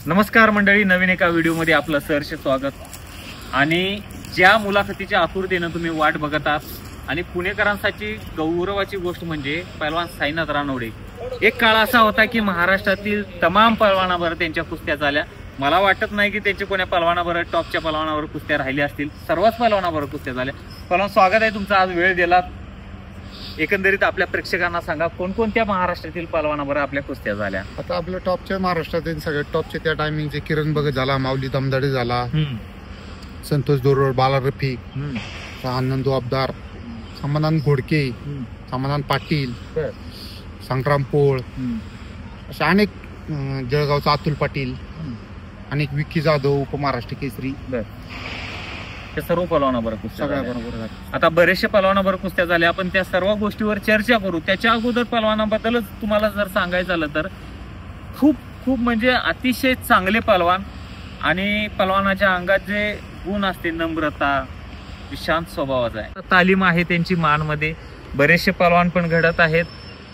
नमस्कार मंडळी, नवीन एका व्हिडिओमध्ये आपलं सहर्ष स्वागत. आणि ज्या मुलाखतीच्या आतुरतेनं तुम्ही वाट बघत आहात आणि पुणेकरांसाठी गौरवाची गोष्ट म्हणजे पैलवान साईनाथ रानवडे. एक काळ असा होता की महाराष्ट्रातील तमाम पैलवानावर त्यांच्या कुस्त्या झाल्या. मला वाटत नाही की त्यांच्या कोण्या पैलवानावर, टॉपच्या पैलवानावर कुस्त्या राहिल्या असतील. सर्वच पैलवानावर कुस्त्या झाल्या. पैलवान, स्वागत आहे तुमचं. आज वेळ दिलात. एकंदरीत आपल्या प्रेक्षकांना सांगा, कोणकोणत्या महाराष्ट्रातील पैलवानावर आपल्या कुस्त्या झाल्या? आता आपल्या टॉपच्या महाराष्ट्रातील सगळ्यात टॉपचे त्या टायमिंगचे किरण भगत झाला, माऊली दमदाडे झाला, संतोष दोरवर, बाला रफिक, आनंदो अब्दार, समाधान घोडके, समाधान पाटील, संग्राम पोळ, असे अनेक, जळगावचा अतुल पाटील, अनेक विक्की जाधव, उपमहाराष्ट्र केसरी, त्या सर्व पलवानावर कुस्त्या सगळ्या झाल्या. बरोबर. आता बरेचशे पलवानावर कुस्त्या झाल्या. आपण त्या सर्व गोष्टीवर चर्चा करू. त्याच्या अगोदर पलवानाबद्दलच तुम्हाला जर सांगायचं झालं तर खूप म्हणजे अतिशय चांगले पलवान आणि पलवानाच्या अंगात जे गुण असते, नम्रता, शांत स्वभावाचा आहे, तालीम आहे त्यांची मानमध्ये. बरेचसे पलवान पण घडत आहेत.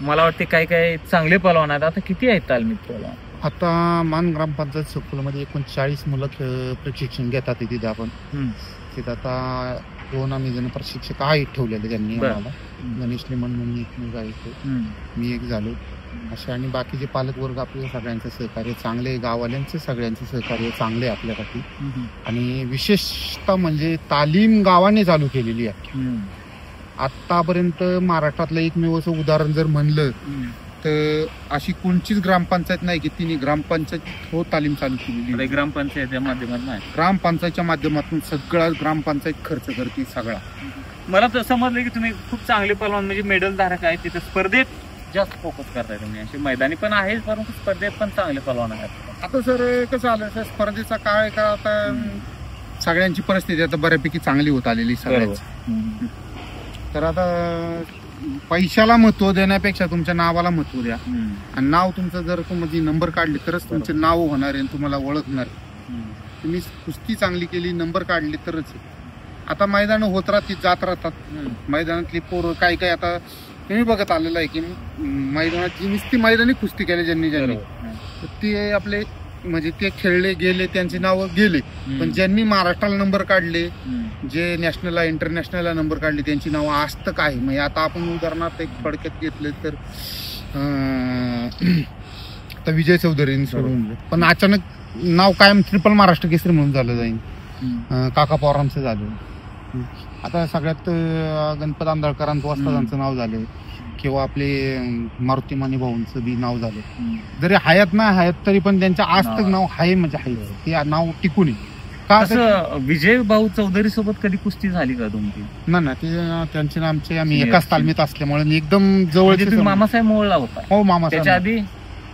मला वाटते काही काही चांगले पलवान आहेत. आता किती आहेत तालमीत पलवान? आता मान ग्रामपंचायत स्कूलमध्ये 39 मुलं प्रशिक्षण घेतात तिथे. आपण तिथं आता 2 आम्ही जण प्रशिक्षक आहेत ठेवलेले त्यांनी. आम्हाला गणेश लिमण म्हणून एक मुलगा आहे, मी एक झालो असे. आणि बाकीचे पालक वर्ग आपल्या सगळ्यांचं सहकार्य चांगले, गाववाल्यांचं सगळ्यांचं सहकार्य चांगले आपल्यासाठी. आणि विशेषतः म्हणजे तालीम गावाने चालू केलेली आहे. आतापर्यंत महाराष्ट्रातलं एकमेव असं उदाहरण जर म्हणलं तर अशी कोणतीच ग्रामपंचायत नाही की तिने ग्रामपंचायत तालीम चालू केलेली. ग्रामपंचायतच्या माध्यमातून आहे. ग्रामपंचायतच्या माध्यमातून सगळा ग्रामपंचायत खर्च करते सगळा. मला तर समजलं की तुम्ही खूप चांगले पलवान म्हणजे मेडल धारक आहे. तिथे स्पर्धेत जास्त फोकस करताय तुम्ही. असे मैदानी पण आहे, परंतु स्पर्धेत पण चांगले पलवान आहेत. आता सर कसं आलं सर, स्पर्धेचा काळ आहे का, आता सगळ्यांची परिस्थिती आता बऱ्यापैकी चांगली होत आलेली सगळ्यांची. तर आता पैशाला महत्व देण्यापेक्षा तुमच्या नावाला महत्व द्या. आणि नाव तुमचं जर तुम्ही नंबर काढले तरच तुमचे नाव होणार आहे, तुम्हाला ओळखणार. तुम्ही कुस्ती चांगली केली, नंबर काढले तरच. आता मैदान होत राहतील, जात राहतात. मैदानातली पोरं काय काय आता तुम्ही बघत आलेलं आहे की मैदानाची नुसती मैदानी कुस्ती केली ज्यांनी ते आपले म्हणजे ते खेळले गेले, त्यांची नावं गेले. पण ज्यांनी महाराष्ट्राला नंबर काढले, जे नॅशनलला, इंटरनॅशनलला नंबर काढले, त्यांची नावं आज तक आहे. म्हणजे आता आपण उदाहरणार्थ एक थोडक्यात घेतले तर आता विजय चौधरींनी सोडून, पण अचानक नाव कायम ट्रिपल महाराष्ट्र केसरी म्हणून झालं जाईल. काका पवारांचं झालं. आता सगळ्यात गणपत आंधळकरांचं, वस्तादांचं नाव झालं, किंवा आपले मारुती माने भाऊंचं बी नाव झालं. जरी हयात नाही हयात तरी पण त्यांचं आज तक नाव आहे, म्हणजे आहे ते नाव टिकून आहे. का विजय भाऊ चौधरी सोबत कधी कुस्ती झाली का तुमची? ना ते त्यांचे आमचे आम्ही एकाच तालमीत असल्यामुळे एकदम जवळ. मामासाहेब मोळला होता? हो, मामा. त्याच्या आधी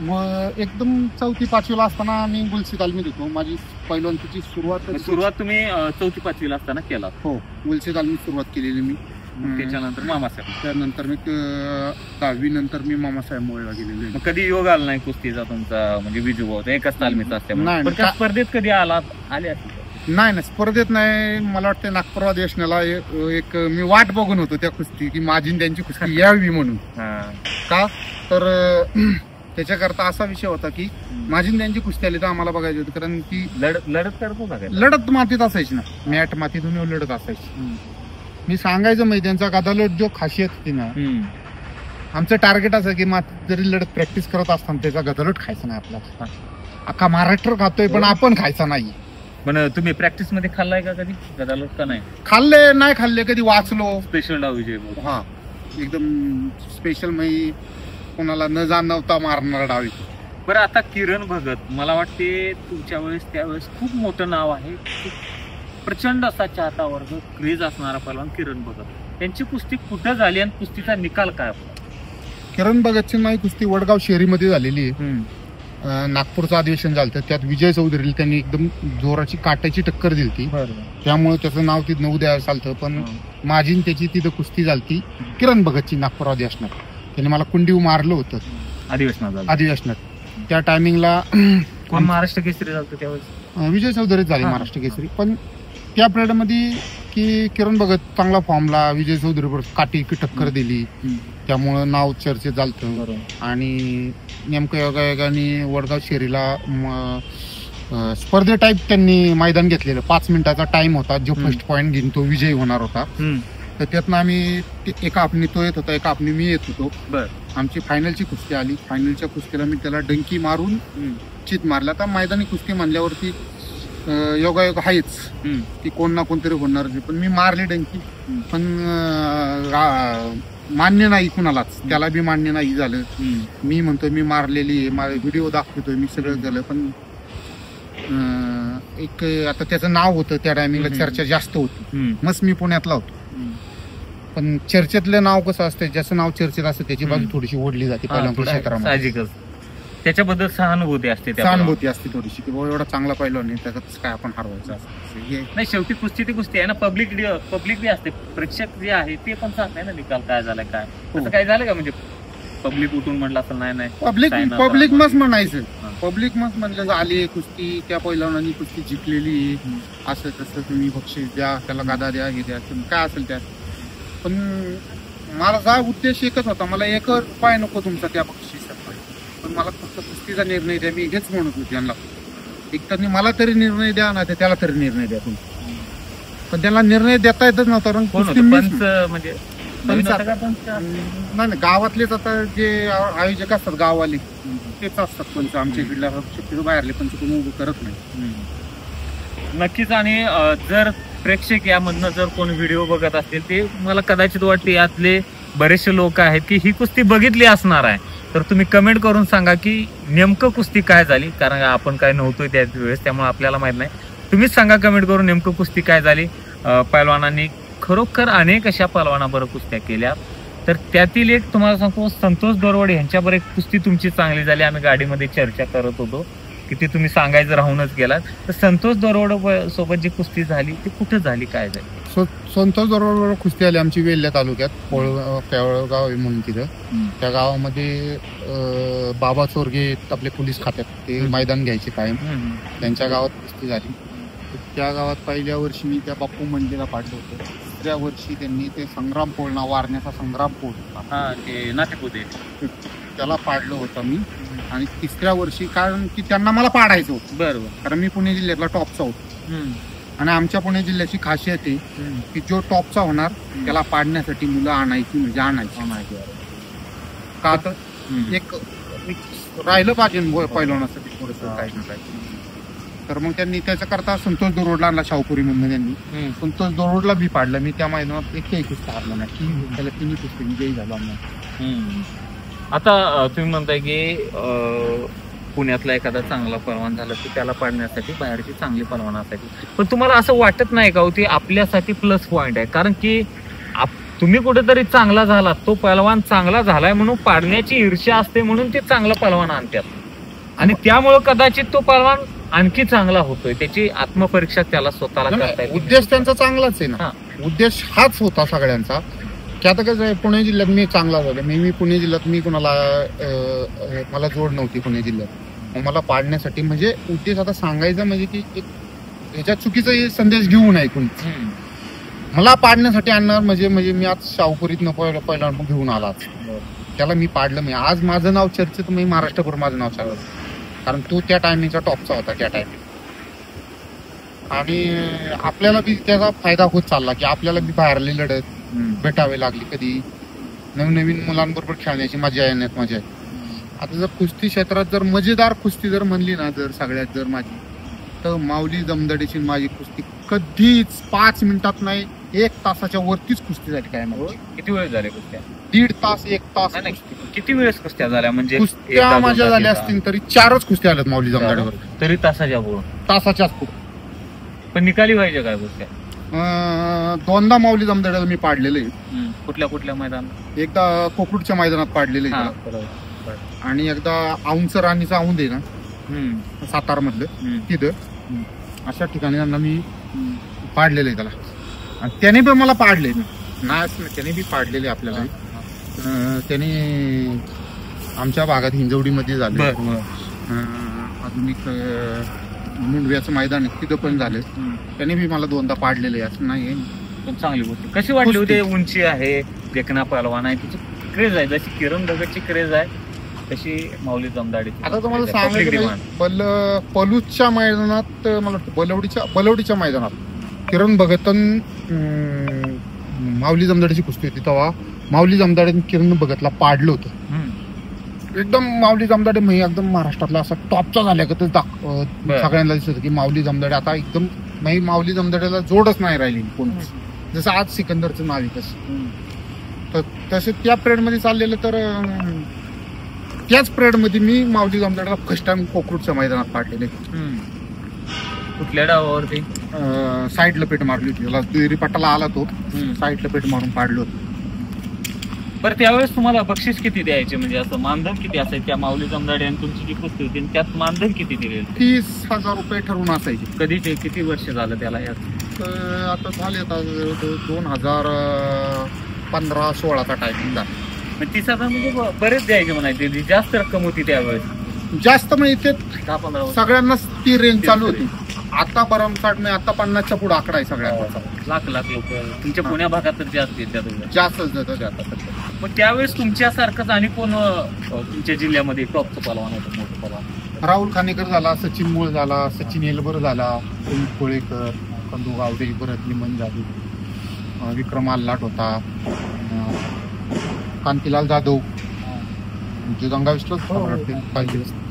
मग एकदम 4वी-5वीला असताना आम्ही गुलसी तालमीत होतो. माझी पैलवानची सुरुवात तुम्ही 4वी-5वीला असताना केला? हो, गुलसी तालमीत सुरुवात केलेली मी. त्याच्यानंतर मामासाहेब, त्यानंतर मी 10वी नंतर मी मामासाहेब मोळला गेलेलो. कधी योग आला नाही कुस्तीचा तुमचा? म्हणजे विजू भाऊ एकाच तालमीत असल्यामुळे स्पर्धेत कधी आले असतील? नाही, स्पर्धेत नाही. मला वाटतं नागपूर अधिवेशनाला एक मी वाट बघून होतो त्या कुस्ती की माझी त्यांची कुस्ती यावी म्हणून. का तर त्याच्याकरता असा विषय होता की माझी त्यांची कुस्ती आली तर आम्हाला बघायची होती, कारण की लढत मातीत असायची ना, मॅट मातीतून लढत असायची. मी सांगायचं माहिती, त्यांचा गदालट जो खासियत होती ना, आमचं टार्गेट असं की जरी लढत प्रॅक्टिस करत असताना त्याचा गदालट खायचा नाही. आपला अख्खा महाराष्ट्र खातोय पण आपण खायचा नाही. पण तुम्ही प्रॅक्टिस मध्ये खाल्लाय का कधी गदालट? का नाही खाल्ले? नाही खाल्ले, कधी वाचलो. स्पेशल डाव विजय भाऊ, हा, एकदम स्पेशल. म्हणजे कोणाला न जाणवता मारणारा डाव. बरं, आता किरण भगत, मला वाटते तुमच्या वेळेस त्यावेळेस खूप मोठं नाव आहे, प्रचंड असा चाहता वर्ग, क्रेज असणारा पहलवान किरण भगत. त्यांची कुस्ती कुठं झाली आणि कुस्तीचा निकाल काय? किरण भगतची माझी कुस्ती वडगाव शहरीमध्ये झालेली आहे. नागपूरचं अधिवेशन झालं, त्यात विजय चौधरीला त्यांनी एकदम जोराची काट्याची टक्कर दिली. त्यामुळे त्याचं नाव तिथं उद्या चालतं. पण माझी त्याची तिथं कुस्ती झाली किरण भगतची नागपूर अधिवेशनात. त्यांनी मला कुंडीव मारलं होतं अधिवेशनात. त्या टायमिंगला कोण महाराष्ट्र केसरी झालं त्यावेळेस? विजय चौधरीच झाले महाराष्ट्र केसरी. पण त्या पिरियडमध्ये की किरण भगत चांगला फॉर्मला, विजय चौधरीवर काटी टक्कर दिली, त्यामुळं नाव चर्चेत झालं. आणि नेमकं योगायोगाने वडगाव शेरीला स्पर्धे टाईप त्यांनी मैदान घेतलेलं. 5 मिनिटाचा टाइम होता. जो फर्स्ट पॉईंट घेईन तो विजयी होणार होता. तर त्यातनं आम्ही एका आपणी तो येत होता, एका आपणी मी येत होतो. आमची फायनलची कुस्ती आली. फायनलच्या कुस्तीला मी त्याला डंकी मारून चित मारला. तर मैदानी कुस्ती म्हणल्यावरती योगायोग आहेच की कोण ना कोणतरी होणार. पण मी मारली डंकी, पण मान्य नाही कुणालाच. त्याला बी मान्य नाही झालं. मी म्हणतोय मी मारलेली आहे, माझा व्हिडिओ दाखवतोय मी, सगळं झालं. पण एक आता त्याचं नाव होतं त्या टायमिंगला, चर्चा जास्त होती. मस्त मी पुण्यातला होतो. पण चर्चेतलं नाव कसं असतं, ज्याचं नाव चर्चेत असतं त्याची बाजू थोडीशी ओढली जाते पहिल्या क्षेत्रामध्ये. त्याच्याबद्दल सहानुभूती असते थोडीशी की एवढा चांगला पहिला नाही, त्याच्यात काय आपण हरवायचं असं नाही. शेवटी कुस्ती ती कुस्ती आहे ना. पब्लिक बी असते, प्रेक्षक जे आहे ते पण सांगताय ना निकाल काय झालाय काय. असं काय झालं का म्हणजे पब्लिक उठून म्हणलं असं नाही पब्लिक मस्त म्हणायचं. पब्लिक मस्त म्हणलं आली कुस्ती, त्या पहिलवानांनी कुस्ती जिंकलेली, असं तसं तुम्ही बक्षीस द्या, त्याला गादा द्या, हे द्या, काय असेल त्यात. पण माझा उद्देश एकच होता, मला 1 रुपया नको तुमचा त्या बक्षिसात, पण मला फक्त कुस्तीचा निर्णय द्या. मी हेच म्हणत होतो त्यांना, एक तर मला तरी निर्णय द्या ना, त्याला तरी निर्णय द्या तुम्ही. पण त्याला निर्णय देता येतच नव्हता. म्हणजे नाही गावातलेच आता जे आयोजक असतात गाववाले तेच असतात पंच. आमच्या इकडल्या शक्यतो बाहेरले पंच कोणी उभं करत नाही. नक्कीच. आणि जर प्रेक्षक यामधनं जर कोणी व्हिडिओ बघत असतील, ते मला कदाचित वाटते यातले बरेचसे लोक आहेत की ही कुस्ती बघितली असणार आहे. तर तुम्ही कमेंट करून सांगा की नेमकं कुस्ती काय झाली, कारण आपण काय नव्हतोय त्या वेळेस, त्यामुळे आपल्याला माहित नाही. तुम्हीच सांगा कमेंट करून नेमकं कुस्ती काय झाली. पैलवानांनी खरोखर अनेक अशा पैलवानाबरोबर कुस्त्या केल्या. तर त्यातील एक तुम्हाला सांगतो, संतोष दोरवडे यांच्याबरोबर एक कुस्ती तुमची चांगली झाली. आम्ही गाडीमध्ये चर्चा करत होतो की ती तुम्ही सांगायचं राहूनच गेलात. तर संतोष दोरवडे सोबत जी कुस्ती झाली ती कुठे झाली, काय झाली? संतोष दोरवडे कुस्ती आली आमची वेल्ल्या तालुक्यात, पेवळगाव म्हणून तिथं. त्या गावामध्ये बाबा चोरगे आपले पोलीस खात्यात ते मैदान घ्यायचे कायम. त्यांच्या गावात कुस्ती झाली. त्या गावात पहिल्या वर्षी मी त्या बाप्पू मंडीला पाडलं होतं. दुसऱ्या वर्षी त्यांनी ते संग्राम पोळ वारण्याचा संग्राम पोळ होता, त्याला पाडलं होतं मी. आणि तिसऱ्या वर्षी, कारण की त्यांना मला पाडायचं होतं. बरोबर, कारण मी पुणे जिल्ह्यातला टॉपचा होतो. आणि आमच्या पुणे जिल्ह्याची खासियत आहे की जो टॉपचा होणार त्याला पाडण्यासाठी मुलं आणायची, म्हणजे आणायची. का तर एक राहिलं पाहिजे पैलवानासाठी थोडंसं काही ना काही. तर मग त्यांनी त्याच्याकरता संतोष दोरवडला आणला शाहपुरी म्हणून. त्यांनी संतोष दोरवडला बी पाडलं. मी त्या मैदानात एकही कुस्ती हारला नाही. त्याला 3 कुस्ती विजयी झालो आम्ही. आता तुम्ही म्हणताय की पुण्यातला एखादा चांगला पैलवान झाला की त्याला पाडण्यासाठी बाहेरची चांगली पैलवानासाठी, पण तुम्हाला असं वाटत नाही का होती आपल्यासाठी प्लस पॉइंट आहे? कारण की तुम्ही कुठेतरी चांगला झाला, तो पैलवान चांगला झालाय म्हणून पाडण्याची ईर्ष्या असते, म्हणून ते चांगला पैलवान आणतात. आणि त्यामुळे कदाचित तो पैलवान आणखी चांगला होतोय. त्याची आत्मपरीक्षा त्याला स्वतःला करता येते. उद्देश त्यांचा चांगलाच आहे ना. उद्देश हाच होता सगळ्यांचा की आता कसं आहे, पुणे जिल्ह्यात मी चांगला झालो. मी पुणे जिल्ह्यात मी कुणाला मला जोड नव्हती पुणे जिल्ह्यात. मग मला पाडण्यासाठी म्हणजे उद्देश आता सांगायचा म्हणजे की ह्याच्यात चुकीचा संदेश घेऊ नये कोणीच. मला पाडण्यासाठी आणणार म्हणजे मी आज शाहपुरीत पहिला घेऊन आला, त्याला मी पाडलं. मी आज माझं नाव चर्चेत, मी महाराष्ट्रभर माझं नाव चालवलं, कारण तो त्या टायमिंगचा टॉपचा होता त्या टायमिंग. आणि आपल्याला बी त्याचा फायदा होत चालला की आपल्याला बी बाहेरली लढत भेटावे लागली. कधी नवीन मुलांबरोबर खेळण्याची मजा येण्यात मजा आहे. आता जर कुस्ती क्षेत्रात जर मजेदार कुस्ती जर म्हणली ना, जर सगळ्यात जर माझी, तर माऊली जमदडीची माझी कुस्ती कधीच 5 मिनिटात नाही, 1 तासाच्या वरतीच कुस्ती झाली. काय म्हणजे किती वेळ झाले कुस्त्या? 1.5 तास 1 तास. किती वेळेस कुस्त्या झाल्या? म्हणजे कुस्त्या माझ्या झाल्या असतील तरी 4च कुस्त्या आल्यात माऊली जमदडीवर, तरी तासाच्याच पुढे. पण निकाली व्हायच्या काय कुस्त्या? 2दा माऊली जमदड्याला मी पाडलेले. कुठल्या मैदानात? एकदा कोकरूडच्या मैदानात पाडलेले, आणि एकदा औंधचं राणीचं औंध आहे ना सातारा मधलं, तिथं अशा ठिकाणी त्यांना मी पाडलेलं आहे त्याला. आणि त्याने पण मला पाडले नाही, त्याने बी पाडलेले आपल्याला. त्याने आमच्या भागात हिंजवडीमध्ये झाले. अजून एक मुंडव्याचं मैदान आहे तिथं पण झालं. त्याने बी मला 2दा पाडलेले. असं नाही, पण चांगली गोष्ट. कशी वाटली होती? उंची आहे, देखना पहलवान आहे, तिची क्रेज आहे, जशी किरण दगडची क्रेज आहे कशी माऊली जमदाडी आता तुम्हाला सांगायचं पलूसच्या मैदानात मला वाटतं बलवडीच्या मैदानात किरण भगतन माऊली जमदाडीची कुस्ती होती, तेव्हा माऊली जमदाडीने किरण भगतला पाडलं होतं. एकदम माऊली जमदाडे म्हणजे एकदम महाराष्ट्रातला असा टॉपचा झाल्यागतच सगळ्यांना दिसत होतं की माऊली जमदाडे आता एकदम म्हणजे माऊली जमदाड्याला जोडच नाही राहिली कोण, जसं आज सिकंदरचं नाव आहे तसं. तसे त्या पिरियड मध्ये चाललेलं, तर त्याच पिरियड मध्ये मी माऊली जमदाड्याला फर्स्ट टाइम कोकरूडच्या मैदानात पाडलेले. कुठल्या डावावरती? साईड लपेट मारली होती त्याला, दुहेरी पट्टाला आला तो, साईड लपेट मारून पाडलो होतो. बरं त्यावेळेस तुम्हाला बक्षीस किती द्यायचे, म्हणजे असं मानधन किती असायचं त्या माऊली जमदाडे आणि तुमची जी कुस्ती होती त्यात मानधन किती दिले? 30,000 रुपये ठरवून असायचे. कधी ते किती वर्ष झालं त्याला यात? आता झाले आता 2015-16चा टायमिंग झाला. 30,000 म्हणजे बरेच द्यायचे म्हणायचे, जास्त रक्कम होती त्यावेळेस. जास्त म्हणजे ते 10-15 सगळ्यांनाच ती रेंज चालू होती. आता भरमसाठ नाही, आता 50च्या पुढे आकडा आहे सगळ्यांचा. लाख लोक तुमच्या पुण्या भागात तर जास्तच जातात. पण त्यावेळेस तुमच्यासारखंच आणि कोण तुमच्या जिल्ह्यामध्ये टॉपचं पलवान होतं, मोठं पलवान? राहुल खानेकर झाला, सचिन मूळ झाला, सचिन एलबर झाला, कोळेकर, कंदू गावडे, भरत लिमन झाली, विक्रम आल्लाट होता, कांतीलाल जाधव, जे गंगाविष्णू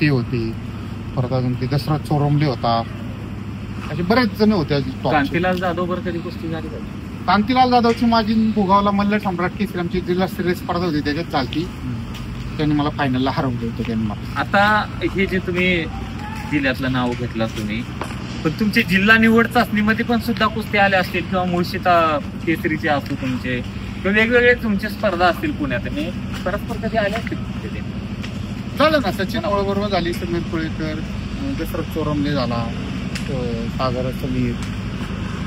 ते होते, परत अजून ते दशरथ चोरमले होता, असे बरेच जण होते. कांतीलाल जाधव बरं कधी कुस्ती झाली? कांतीलाल जाधवची माझी भोगावला मल्ल सम्राट केसरी आमची जिल्हास्तरीय स्पर्धा होती, त्याच्यात चालती. त्यांनी मला फायनलला हरवलं होतं त्यांनी मला. आता हे जे तुम्ही जिल्ह्यातलं नाव घेतलं तुम्ही, पण तुमच्या जिल्हा निवड चाचणीमध्ये पण सुद्धा कुस्ती आल्या असतील, किंवा मुळशीता केसरीचे असू तुमचे, किंवा वेगवेगळे तुमच्या स्पर्धा असतील पुण्यात, परस्पर कधी आल्या असतील? झालं ना, सचिन आवळबरोबर झाली, समीर कोळेकर, दशरथ चोरमले झाला, सागर समीर,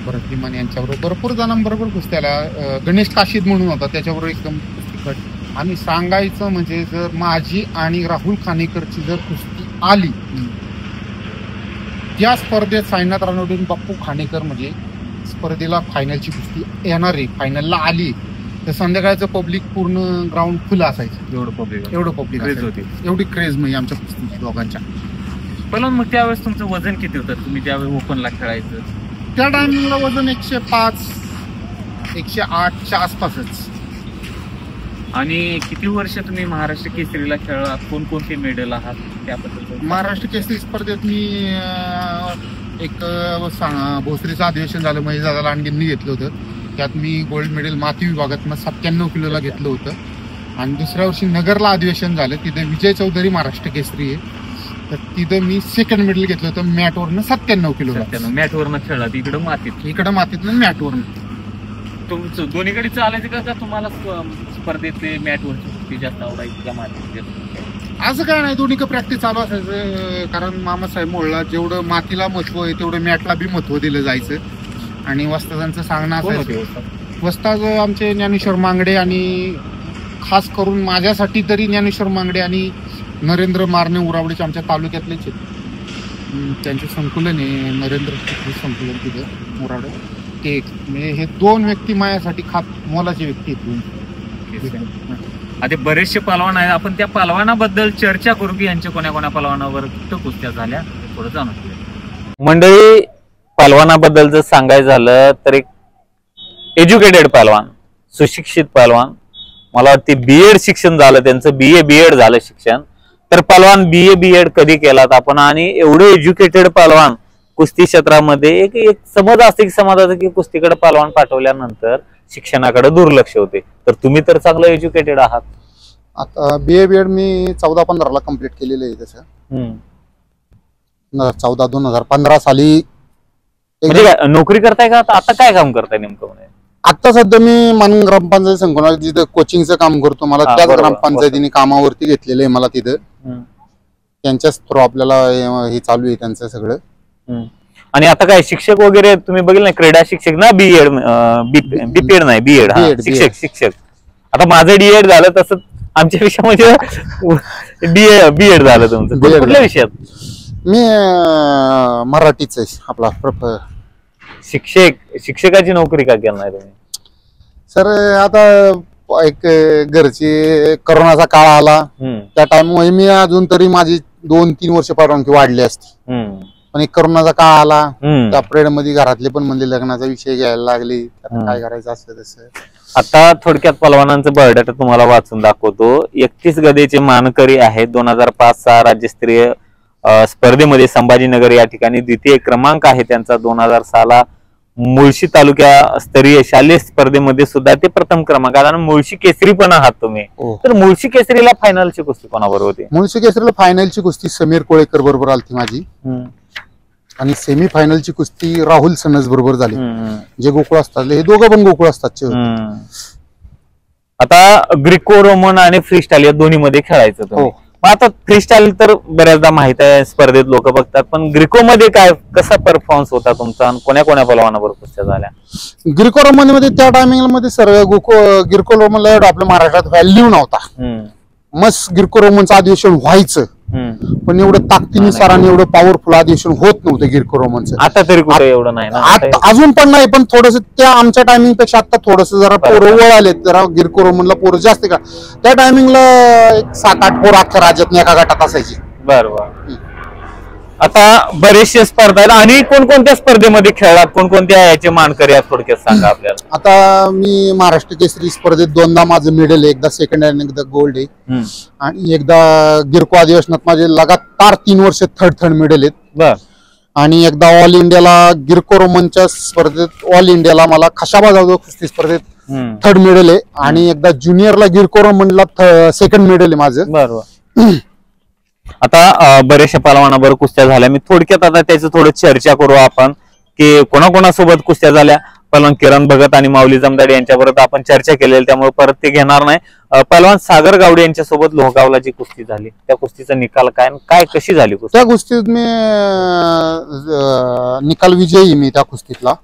भरत लिमन यांच्याबरोबर भरपूर जणांबरोबर कुस्ती आल्या. गणेश काशीद म्हणून होता, त्याच्याबरोबर एकदम कुस्ती. आणि सांगायचं म्हणजे जर माझी आणि राहुल खानेकरची जर कुस्ती आली, त्या स्पर्धेत साईनाथ रानवडे आणि बाप्पू खानेकर म्हणजे स्पर्धेला फायनलची कुस्ती येणार आहे, फायनलला आली तर संध्याकाळचं पब्लिक पूर्ण ग्राउंड फुल असायचं. एवढं पब्लिक होते, एवढी क्रेज म्हणजे आमच्या कुस्तीची दोघांच्या. पण मग त्यावेळेस तुमचं वजन किती होतं, तुम्ही त्यावेळेस ओपनला खेळायचं? त्या टायमिंगला वजन 105, 108च्या आसपासच. आणि किती वर्ष तुम्ही महाराष्ट्र केसरीला खेळला, कोणकोणते मेडल आहात त्याबद्दल? महाराष्ट्र केसरी स्पर्धेत मी एक भोसरीचं अधिवेशन झालं, महेश दादा लांडगेंनी घेतलं होतं, त्यात मी गोल्ड मेडल माती विभागात 97 किलोला घेतलं होतं. आणि दुसऱ्या वर्षी नगरला अधिवेशन झालं, तिथे विजय चौधरी महाराष्ट्र केसरी आहे, तर तिथं मी सेकंड मेडल घेतलं होतं मॅटवरनं 97 किलो. मॅटवरनं खेळला, इकडं मातीतनं मॅटवरनं. तुमचं दोन्हीकडे चालायचं का तुम्हाला स्पर्धेतले मॅटवरची जास्त आवडायची का माती? असं काय नाही, दोन्ही प्रॅक्टिस चालू असायचं. कारण मामासाहेब मोहळला जेवढं मातीला महत्व आहे तेवढं मॅटला बी महत्व दिलं जायचं. आणि वस्तादांचं सांगणं असायचं, वस्ताद आमचे ज्ञानेश्वर मांगडे, आणि खास करून माझ्यासाठी तरी ज्ञानेश्वर मांगडे आणि नरेंद्र मारणे उरावडीचे आमच्या तालुक्यातलेच आहेत. त्यांचे संकुलन आहे, नरेंद्र संकुलन तिथं उरावडे, ते म्हणजे हे दोन व्यक्ती माझ्यासाठी मोलाचे व्यक्ती आहेत. आता बरेचसे पलवान आहेत, आपण त्या पलवानाबद्दल चर्चा करू की यांच्या कोण्या पलवानावर कुठं कुस्त्या झाल्या थोडं जाणून घेऊया. मंडळी, पलवानाबद्दल जर सांगायचं झालं तर एक एज्युकेटेड पलवान, सुशिक्षित पलवान, मला वाटते बीएड शिक्षण झालं त्यांचं, बीएड झालं शिक्षण. तर पलवान बीएड कधी केलात आपण, आणि एवढे एज्युकेटेड पलवान कुस्ती क्षेत्रामध्ये एक समज असते की समाजाचं की कुस्तीकडे पलवान पाठवल्यानंतर शिक्षणाकडे दुर्लक्ष होते, तर तुम्ही तर चांगलं एज्युकेटेड आहात. आता बीएड मी 14-15ला कम्प्लीट केलेलं आहे. तसं 2014-2015 साली. म्हणजे नोकरी करताय का आता काय काम करताय नेमकं? आता सध्या मी मानून ग्रामपंचायत संकुलात जिथं कोचिंगचं काम करतो, मला त्याच ग्रामपंचायतीने कामावरती घेतलेलं आहे मला तिथं. त्यांच्याच थ्रू आपल्याला हे चालू आहे त्यांचं सगळं. आणि आता काय शिक्षक वगैरे तुम्ही बघितलं ना, क्रीडा शिक्षक ना, बीपीएड नाही बीएड शिक्षक. आता माझं डीएड झालं, तसं आमच्या विषयामध्ये बीएड झालं. तुमचं कुठल्या विषयात? मी मराठीच आहे आपला. शिक्षकाची नोकरी का केली नाही तुम्ही? सर आता एक घरची करोनाचा काळ आला त्या टाइम मी अजून तरी माझी 2-3 वर्ष परवानगी वाढली असती, पण एक करोनाचा काळ आला त्या पिरियड मध्ये घरातले पण म्हणजे लग्नाचा विषय घ्यायला लागले, काय करायचं असं तसं. आता थोडक्यात पलवानांचं बायोडाटा तुम्हाला वाचून दाखवतो. 31 गदेचे मानकरी आहेत. 2005-6 राज्यस्तरीय स्पर्धेमध्ये संभाजीनगर या ठिकाणी द्वितीय क्रमांक आहे त्यांचा. 2006 मुळशी तालुक्या स्तरीय शालेय स्पर्धेमध्ये सुद्धा ते प्रथम क्रमांक. आणि मुळशी केसरी पण आहात तुम्ही. तर मुळशी केसरीला फायनलची कुस्ती कोणाबरोबर होती? मुळशी केसरीला फायनलची कुस्ती समीर कोळेकर बरोबर आलती माझी, आणि सेमी फायनलची कुस्ती राहुल सनस बरोबर झाली. जे गोकुळ असतात हे दोघं पण गोकुळ असतात. आता ग्रिको रोमन आणि फ्री स्टाईल या दोन्ही मध्ये खेळायचं. आता फ्री स्टाईल तर बऱ्याचदा माहित आहे, स्पर्धेत लोक बघतात, पण ग्रिको मध्ये काय कसा परफॉर्मन्स होता तुमचा आणि कोण्या कोण्या पलवानाबरोबर कुस्त्या झाल्या? ग्रिको रोमन मध्ये त्या टायमिंग मध्ये सर्व ग्रिको रोमनला आपल्या महाराष्ट्रात व्हॅल्यू नव्हता. मस्त ग्रिको रोमनचं अधिवेशन व्हायचं, पण एवढं ताकदीनुसार आणि एवढं पॉवरफुल अधिवेशन होत नव्हतं ग्रिको रोमनचं. आता तरी कुठे एवढं नाही ना, अजून पण नाही, पण थोडस त्या आमच्या टायमिंग पेक्षा आता थोडस जरा पोरं वळालेत, जरा गिरको रोमनला पोरं जास्त का. त्या टायमिंगला 7-8 पोरं अख्ख्या राज्यात एका गटात असायची. बरोबर. आता बरेचसे स्पर्धा आहेत, आणि कोणकोणत्या स्पर्धेमध्ये खेळलात, कोणकोणत्या याचे मानकरी आहेत थोडक्यात सांगा आपल्याला. आता मी महाराष्ट्र केसरी स्पर्धेत 2दा माझं मेडल आहे, एकदा सेकंड आणि एकदा गोल्ड आहे, आणि एकदा गिरको अधिवेशनात माझे लगातार 3 वर्ष थर्ड मेडल आहेत. आणि एकदा ऑल इंडियाला गिरको रोमनच्या स्पर्धेत ऑल इंडियाला मला खशाबा कुस्ती स्पर्धेत थर्ड मेडल आहे, आणि एकदा ज्युनियरला गिरको रोमनला सेकंड मेडल आहे माझं. बरोबर. आता बऱ्याचशा पलवानाबरोबर कुस्त्या झाल्या, मी थोडक्यात आता त्याचं थोडं चर्चा करू आपण की कोणाकोणासोबत कुस्त्या झाल्या. पलवान किरण भगत आणि माऊली जमदाडे यांच्याबरोबर आपण चर्चा केलेली, त्यामुळे परत ते घेणार नाही. पलवान सागर गावडे यांच्यासोबत लोहगावला जी कुस्ती झाली, त्या कुस्तीचा निकाल काय, काय कशी झाली कुस्ती? त्या कुस्तीत मी निकाल विजयी मी त्या कुस्तीतला.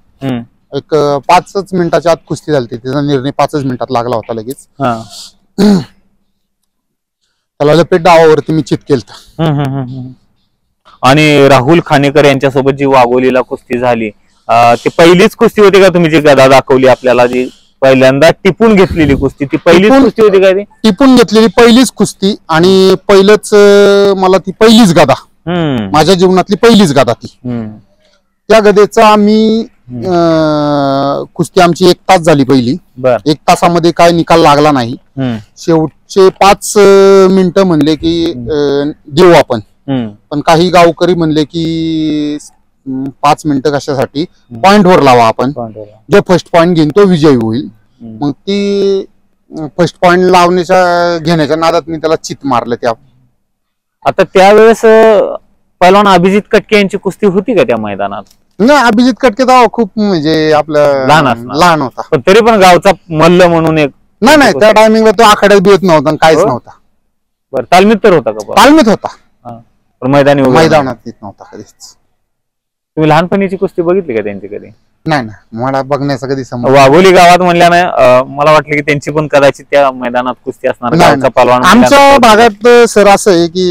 एक 5 मिनिटाच्या आत कुस्ती झाली, त्याचा निर्णय 5 मिनिटात लागला होता लगेच. त्याला लपेट डावावरती मी चित केलं. आणि राहुल खानेकर यांच्यासोबत जी वाघोलीला कुस्ती झाली, ती पहिलीच कुस्ती होती का तुम्ही जी गदा दाखवली आपल्याला, जी पहिल्यांदा टिपून घेतलेली कुस्ती, ती पहिलीच कुस्ती होती का? ती टिपून घेतलेली पहिलीच कुस्ती, आणि पहिलंच मला ती पहिलीच गदा, माझ्या जीवनातली पहिलीच गदा ती. त्या गदेचा आम्ही कुस्ती आमची 1 तास झाली पहिली. 1 तासामध्ये काय निकाल लागला नाही. शेवटचे 5 मिनिटं म्हणले की देऊ आपण, पण काही गावकरी म्हणले की 5 मिनिटं कशासाठी, पॉइंट वर लावा आपण, जो फर्स्ट पॉइंट घेईन तो विजयी होईल. मग ती फर्स्ट पॉइंट घेण्याच्या नादात मी त्याला चित मारलं. त्या आता त्यावेळेस पहलवान अभिजित कटके यांची कुस्ती होती का त्या मैदानात? नाही, अभिजित कटके तर खूप म्हणजे आपलं लहान होता, पण तरी पण गावचा मल्ल म्हणून एक. नाही, त्या टायमिंगला तो आखाड्यात बिळत नव्हता, काहीच नव्हता. बरं, तालमीत तर होता का? तालमीत होता, मैदानात येत नव्हता कधीच. तुम्ही लहानपणीची कुस्ती बघितली का त्यांची कधी? नाही, मला बघण्याचा कधी संबंध. वाघोली गावात म्हणल्यानं मला वाटलं की त्यांची पण कदाचित त्या मैदानात कुस्ती असणार. आमच्या भागात सर असं आहे की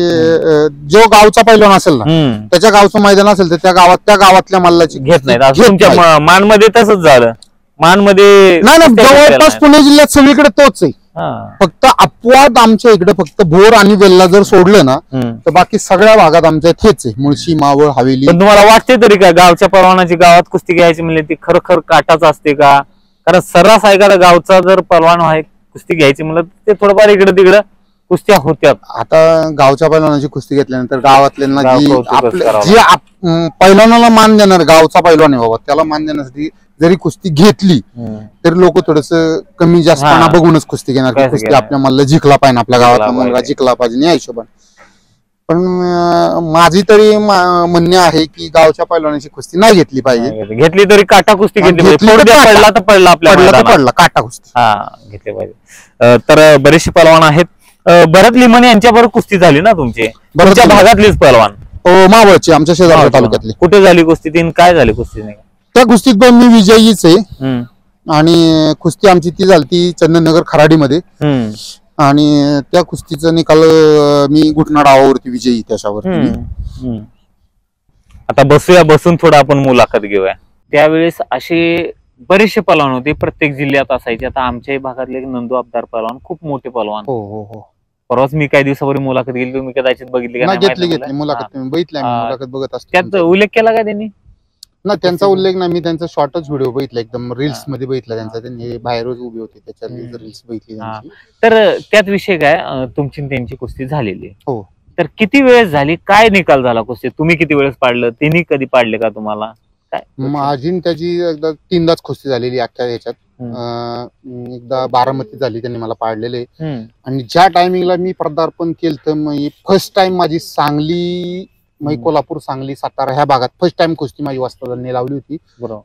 जो गावचा पैलवान असेल ना, त्याच्या गावचं मैदान असेल तर त्या गावातल्या मल्लाची घेत नाहीत. तुमच्या मानमध्ये तसंच झालं? मानमध्ये नाही, जवळपास पुणे जिल्ह्यात सगळीकडे तोच आहे. फक्त अपवाद आमच्या इकडे फक्त भोर आणि वेल्ला जर सोडलं ना, तर बाकी सगळ्या भागात आमच्या हेच आहे, मुळशी, मावळ, हवेली. पण तुम्हाला वाटते तरी का गावच्या पलवानाची गावात कुस्ती घ्यायची म्हणजे ती खरोखर काटाच असते का? कारण सर्रास एखादा गावचा जर पलवान आहे कुस्ती घ्यायची म्हणलं ते थोडंफार इकडे तिकडे कुस्त्या होत्यात. आता गावच्या पैलवानाची कुस्ती घेतल्यानंतर गावातल्यांना जी पैलवानाला मान देणार, गावचा पैलवान आहे बाबा, त्याला मान देण्यासाठी जरी कुस्ती घेतली तरी लोक थोडस कमी जास्तपणा बघूनच कुस्ती घेणार. कुस्ती आपल्या मला जिंकला पाहिजे, आपल्या गावातला मुलगा जिंकला पाहिजे या हिशोबाने. पण माझी तरी म्हणणे आहे की गावच्या पैलवानाची कुस्ती नाही घेतली पाहिजे. घेतली तरी काटा कुस्ती घेतली, पडला तर पडला, पडला काटा कुस्ती घेतली पाहिजे. तर बरेचसे पैलवान आहेत. भरत लिमणे यांच्याबरोबर कुस्ती झाली ना तुमची, तुमच्या भागातलीच पैलवान? मावळची, आमच्या शेजारच्या तालुक्यातली. कुठे झाली कुस्ती ती, काय झाली कुस्ती? त्या कुस्तीत पण मी विजयीच आहे, आणि कुस्ती आमची ती झाली चंदननगर खराडीमध्ये, आणि त्या कुस्तीचा निकाल मी घुटना डावावरती विजयी त्याच्यावर. आता बसून थोडं आपण मुलाखत घेऊया. त्यावेळेस असे बरेचसे पलवान होते, प्रत्येक जिल्ह्यात असायचे. आता आमच्याही भागातले नंदू आबदार पलवान खूप मोठे पलवान. हो हो हो. परवाच मी काही दिवसापूर्वी मुलाखत घेतली, तुम्ही कदाचित बघितली का नाही, नाही घेतली माहिती घेतली मला. मुलाखत मी बघितली, आम्ही मुलाखत बघत असतो. त्यात उल्लेख केला का त्यांनी? ना त्यांचा उल्लेख नाही, मी त्यांचा शॉर्टच व्हिडिओ बघितला, एकदम रील्स मध्ये बघितला त्यांचा. त्यांनी बाहेरच उभी होती त्याच्यात रील्स बघितली त्यांची. तर त्यात विषय काय, तुमची आणि त्यांची कुस्ती झालेली. हो. तर किती वेळेस झाली, काय निकाल झाला कुस्ती, तुम्ही किती वेळेस पाडलं, त्यांनी कधी पाडले का तुम्हाला? काय माझी आणि त्याची एकदा 3दाच कुस्ती झालेली अख्ख्या ह्याच्यात. एकदा बारामती झाली, त्यांनी मला पाडलेले. आणि ज्या टायमिंगला मी पदार्पण केलं तर फर्स्ट टाइम माझी सांगली, कोल्हापूर, सांगली, सातारा ह्या भागात फर्स्ट टाइम कुस्ती माझी वस्तादांनी लावली होती.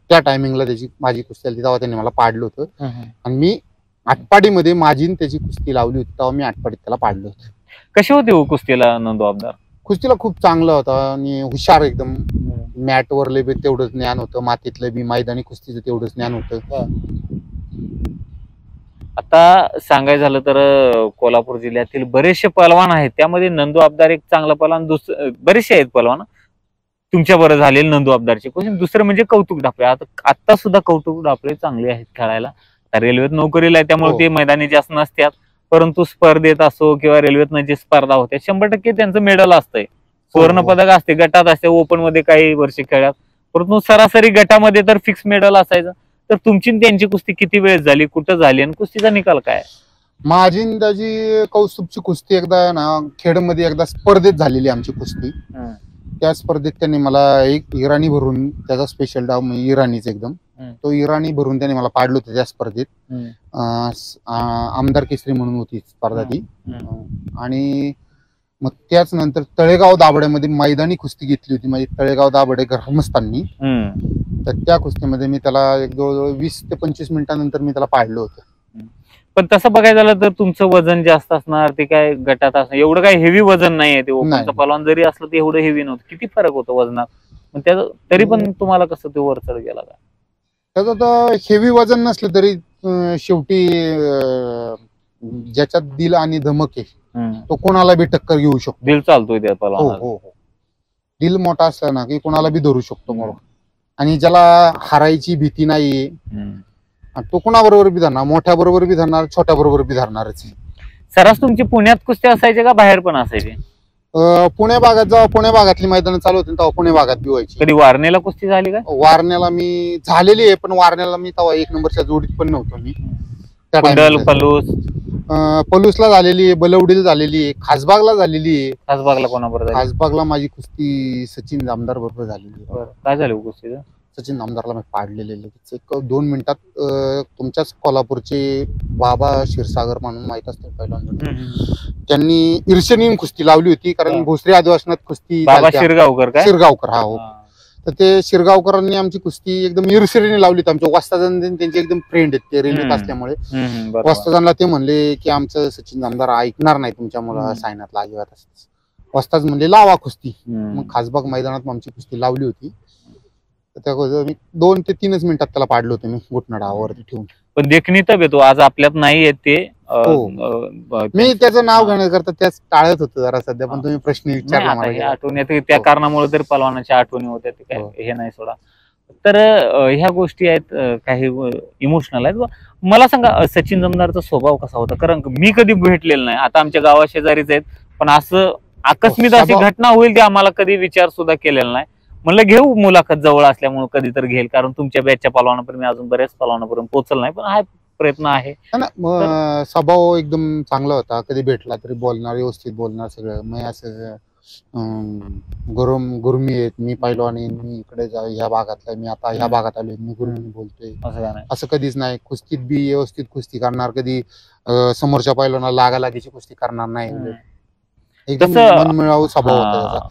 त्या टायमिंगला त्याची माझी कुस्ती आली, तेव्हा त्यांनी मला पाडलं होतं. आणि मी आटपाडीमध्ये माझी त्याची कुस्ती लावली होती, तेव्हा मी आटपाडीत त्याला पाडलं होतं. कशी होती हो कुस्तीला नंदू आबदार? कुस्तीला खूप चांगला होता आणि हुशार एकदम. मॅटवरले बी तेवढंच ज्ञान होतं, मातीतलं बी, मैदानी कुस्तीचं तेवढंच ज्ञान होतं. आता सांगायचं झालं तर कोल्हापूर जिल्ह्यातील बरेचसे पलवान आहेत, त्यामध्ये नंदू आबदार एक चांगला पलवान. बरेचसे आहेत पलवान तुमच्या बरं झालेले नंदू आबदारचे. दुसरं म्हणजे कौतुक ढापळे. आता सुद्धा कौतुक ढापळे चांगले आहेत खेळायला. रेल्वेत नोकरीला आहे, त्यामुळे ते मैदानी जास्त नसतात, परंतु स्पर्धेत असो किंवा रेल्वेत जी स्पर्धा होते 100% त्यांचं मेडल असतंय, सुवर्ण पदक असते, गटात असते, ओपन मध्ये काही वर्ष खेळात, परंतु सरासरी गटामध्ये तर फिक्स मेडल असायचं. तर तुमची त्यांची कुस्ती किती वेळेस झाली, कुठं झाली आणि कुस्तीचा निकाल काय? माझी त्याची कौस्तुभची कुस्ती एकदा ना खेडमध्ये एकदा स्पर्धेत झालेली आमची कुस्ती. त्या स्पर्धेत त्यांनी मला एक इराणी भरून, त्याचा स्पेशल डाव इराणीच एकदम, तो इराणी भरून त्यांनी मला पाडलं होतं त्या स्पर्धेत. आमदार केसरी म्हणून होती स्पर्धा ती. आणि मग त्याच नंतर तळेगाव दाबड्यामध्ये मैदानी कुस्ती घेतली होती माझी, तळेगाव दाबडे ग्रामस्थांनी. तर त्या कुस्तीमध्ये मी त्याला एक 20 ते 25 मिनिटांनंतर मी त्याला पाडलं होतं. पण तसं बघायला झालं तर तुमचं वजन जास्त असणार, ते काय गटात असणार, एवढं काही हेवी वजन नाहीये. ते ओपनचं पलवान जरी असलं ते एवढं हेवी नव्हतं. किती फरक होतो वजनात, पण त्याचं तरी पण तुम्हाला कसं ते वर चढ गेला का? त्याचं तर हेवी वजन नसलं तरी शेवटी ज्याच्यात दिल आणि धमक आहे तो कोणाला बी टक्कर घेऊ शकतो. दिल चालतोय त्या पलवान. हो. दिल मोठा असला ना की कोणाला बी धरू शकतो बरोबर. आणि ज्याला हारायची भीती नाहीये तो कोणाबरोबर बी धरणार, मोठ्या बरोबर बी धरणार, छोट्या बरोबर बी धरणारच. सरास तुमची पुण्यात कुस्ती असायची का बाहेर पण असायची? पुणे भागात जेव्हा पुणे भागातली मैदान चालू होती तेव्हा पुणे भागात बी व्हायची. कधी वारणेला कुस्ती झाली का? वारण्याला मी झालेली आहे, पण वारण्याला मी तेव्हा 1 नंबरच्या जोडीत पण नव्हतो मी. पलूसला झालेली आहे, बलवडीला झालेली आहे, खासबागला झालेली आहे. खासबागला कोणाबरोबर? खासबागला माझी कुस्ती सचिन जामदार बरोबर झालेली. काय झालं कुस्ती? सचिन जामदारला मी पाडलेले लगेच 1-2 मिनिटात. तुमच्याच कोल्हापूरचे बाबा क्षीरसागर म्हणून माहित असतं पहिल्यांदा, त्यांनी ईर्षणीय कुस्ती लावली होती, कारण भोसरी आदिवासीनात कुस्ती. शिरगावकर हा हो. तर ते शिरगावकरांनी आमची कुस्ती एकदम ईर्षेने लावली. आमच्या वस्तादान त्यांचे एकदम फ्रेंड आहेत ते रेल्वेत असल्यामुळे. वस्तादांना ते म्हणले की आमचं सचिन जामदार ऐकणार नाही तुमच्या मुला सायनातला अजिबात. वस्ताद म्हणले लावा कुस्ती. मग खासबाग मैदानात आमची कुस्ती लावली होती. त्या मी 2 ते 3 मिनिटात त्याला पाडलं होतं मी घुटना डावावरती ठेवून. पण देखणी तर येतो आज आपल्यात नाही येत ते. मी त्याचं नाव घेण्याकरता त्याच टाळत होतो जरा सध्या, पण तुम्ही प्रश्न विचारला मला. आठवण येते त्या कारणामुळे तर पलवानाच्या आठवणी होत्या, ते काय हे नाही सोडा. तर ह्या गोष्टी आहेत काही इमोशनल आहेत. मला सांगा सचिन जामदारचा स्वभाव कसा होता? कारण मी कधी भेटलेला नाही. आता आमच्या गावा शेजारीच आहेत, पण असं आकस्मिक अशी घटना होईल ते आम्हाला कधी विचार सुद्धा केलेला नाही. म्हणलं घेऊ मुलाखत, जवळ असल्यामुळे कधी तर घेईल, कारण तुमच्या बॅचच्या पलवानापर्यंत मी अजून बऱ्याच पलवानापर्यंत पोहोचल नाही, पण हा प्रयत्न आहे. स्वभाव एकदम चांगला होता. कधी भेटला तरी बोलणार, व्यवस्थित बोलणार सगळं. मी असं गुरुमी आहेत, मी पहिलवान आहे, मी इकडे ह्या भागातला, मी आता ह्या भागात आलोय, मी गुरुमी बोलतोय, असं कधीच नाही. कुस्तीत बी व्यवस्थित कुस्ती करणार, कधी समोरच्या पहिलवानाला लागालागीची कुस्ती करणार नाही. एकदम मनमिळावू स्वभाव होता त्याचा.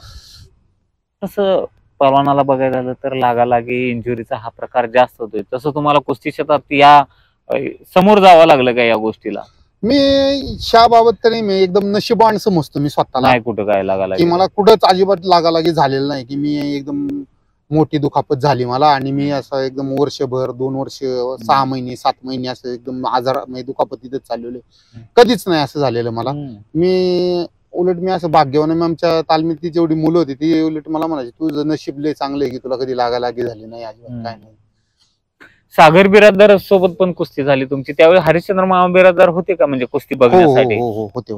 तसं पलवानाला बघायला झालं तर लागालागी इंजुरीचा हा प्रकार जास्त होतोय. तसं तुम्हाला कुस्ती क्षेत्रात या समोर जावं लागलं का या गोष्टीला? मी ह्या बाबत तरी मी एकदम नशिबान समजतो मी स्वतःला. नाही कुठं काय लागालागी, मला कुठंच अजिबात लागालागी झालेलं नाही की मी एकदम मोठी दुखापत झाली मला आणि मी असं एकदम वर्षभर, 2 वर्ष, 6 महिने, 7 महिने असं एकदम आजार दुखापतीतच चाललेले. कधीच नाही असं झालेलं मला. मी उलट मी असं भाग्यवान आहे. आमच्या तालमीतली जेवढी मुलं होती ती उलट मला म्हणायची तुझं नशीब लय चांगलं आहे की तुला कधी लागालागी झाली नाही, अजिबात काय नाही. सागर बिराददार सोबत पण कुस्ती झाली तुमची, त्यावेळी हरिश्चंद्र मामा बिराददार होते का म्हणजे कुस्ती बघण्यासाठी? होते.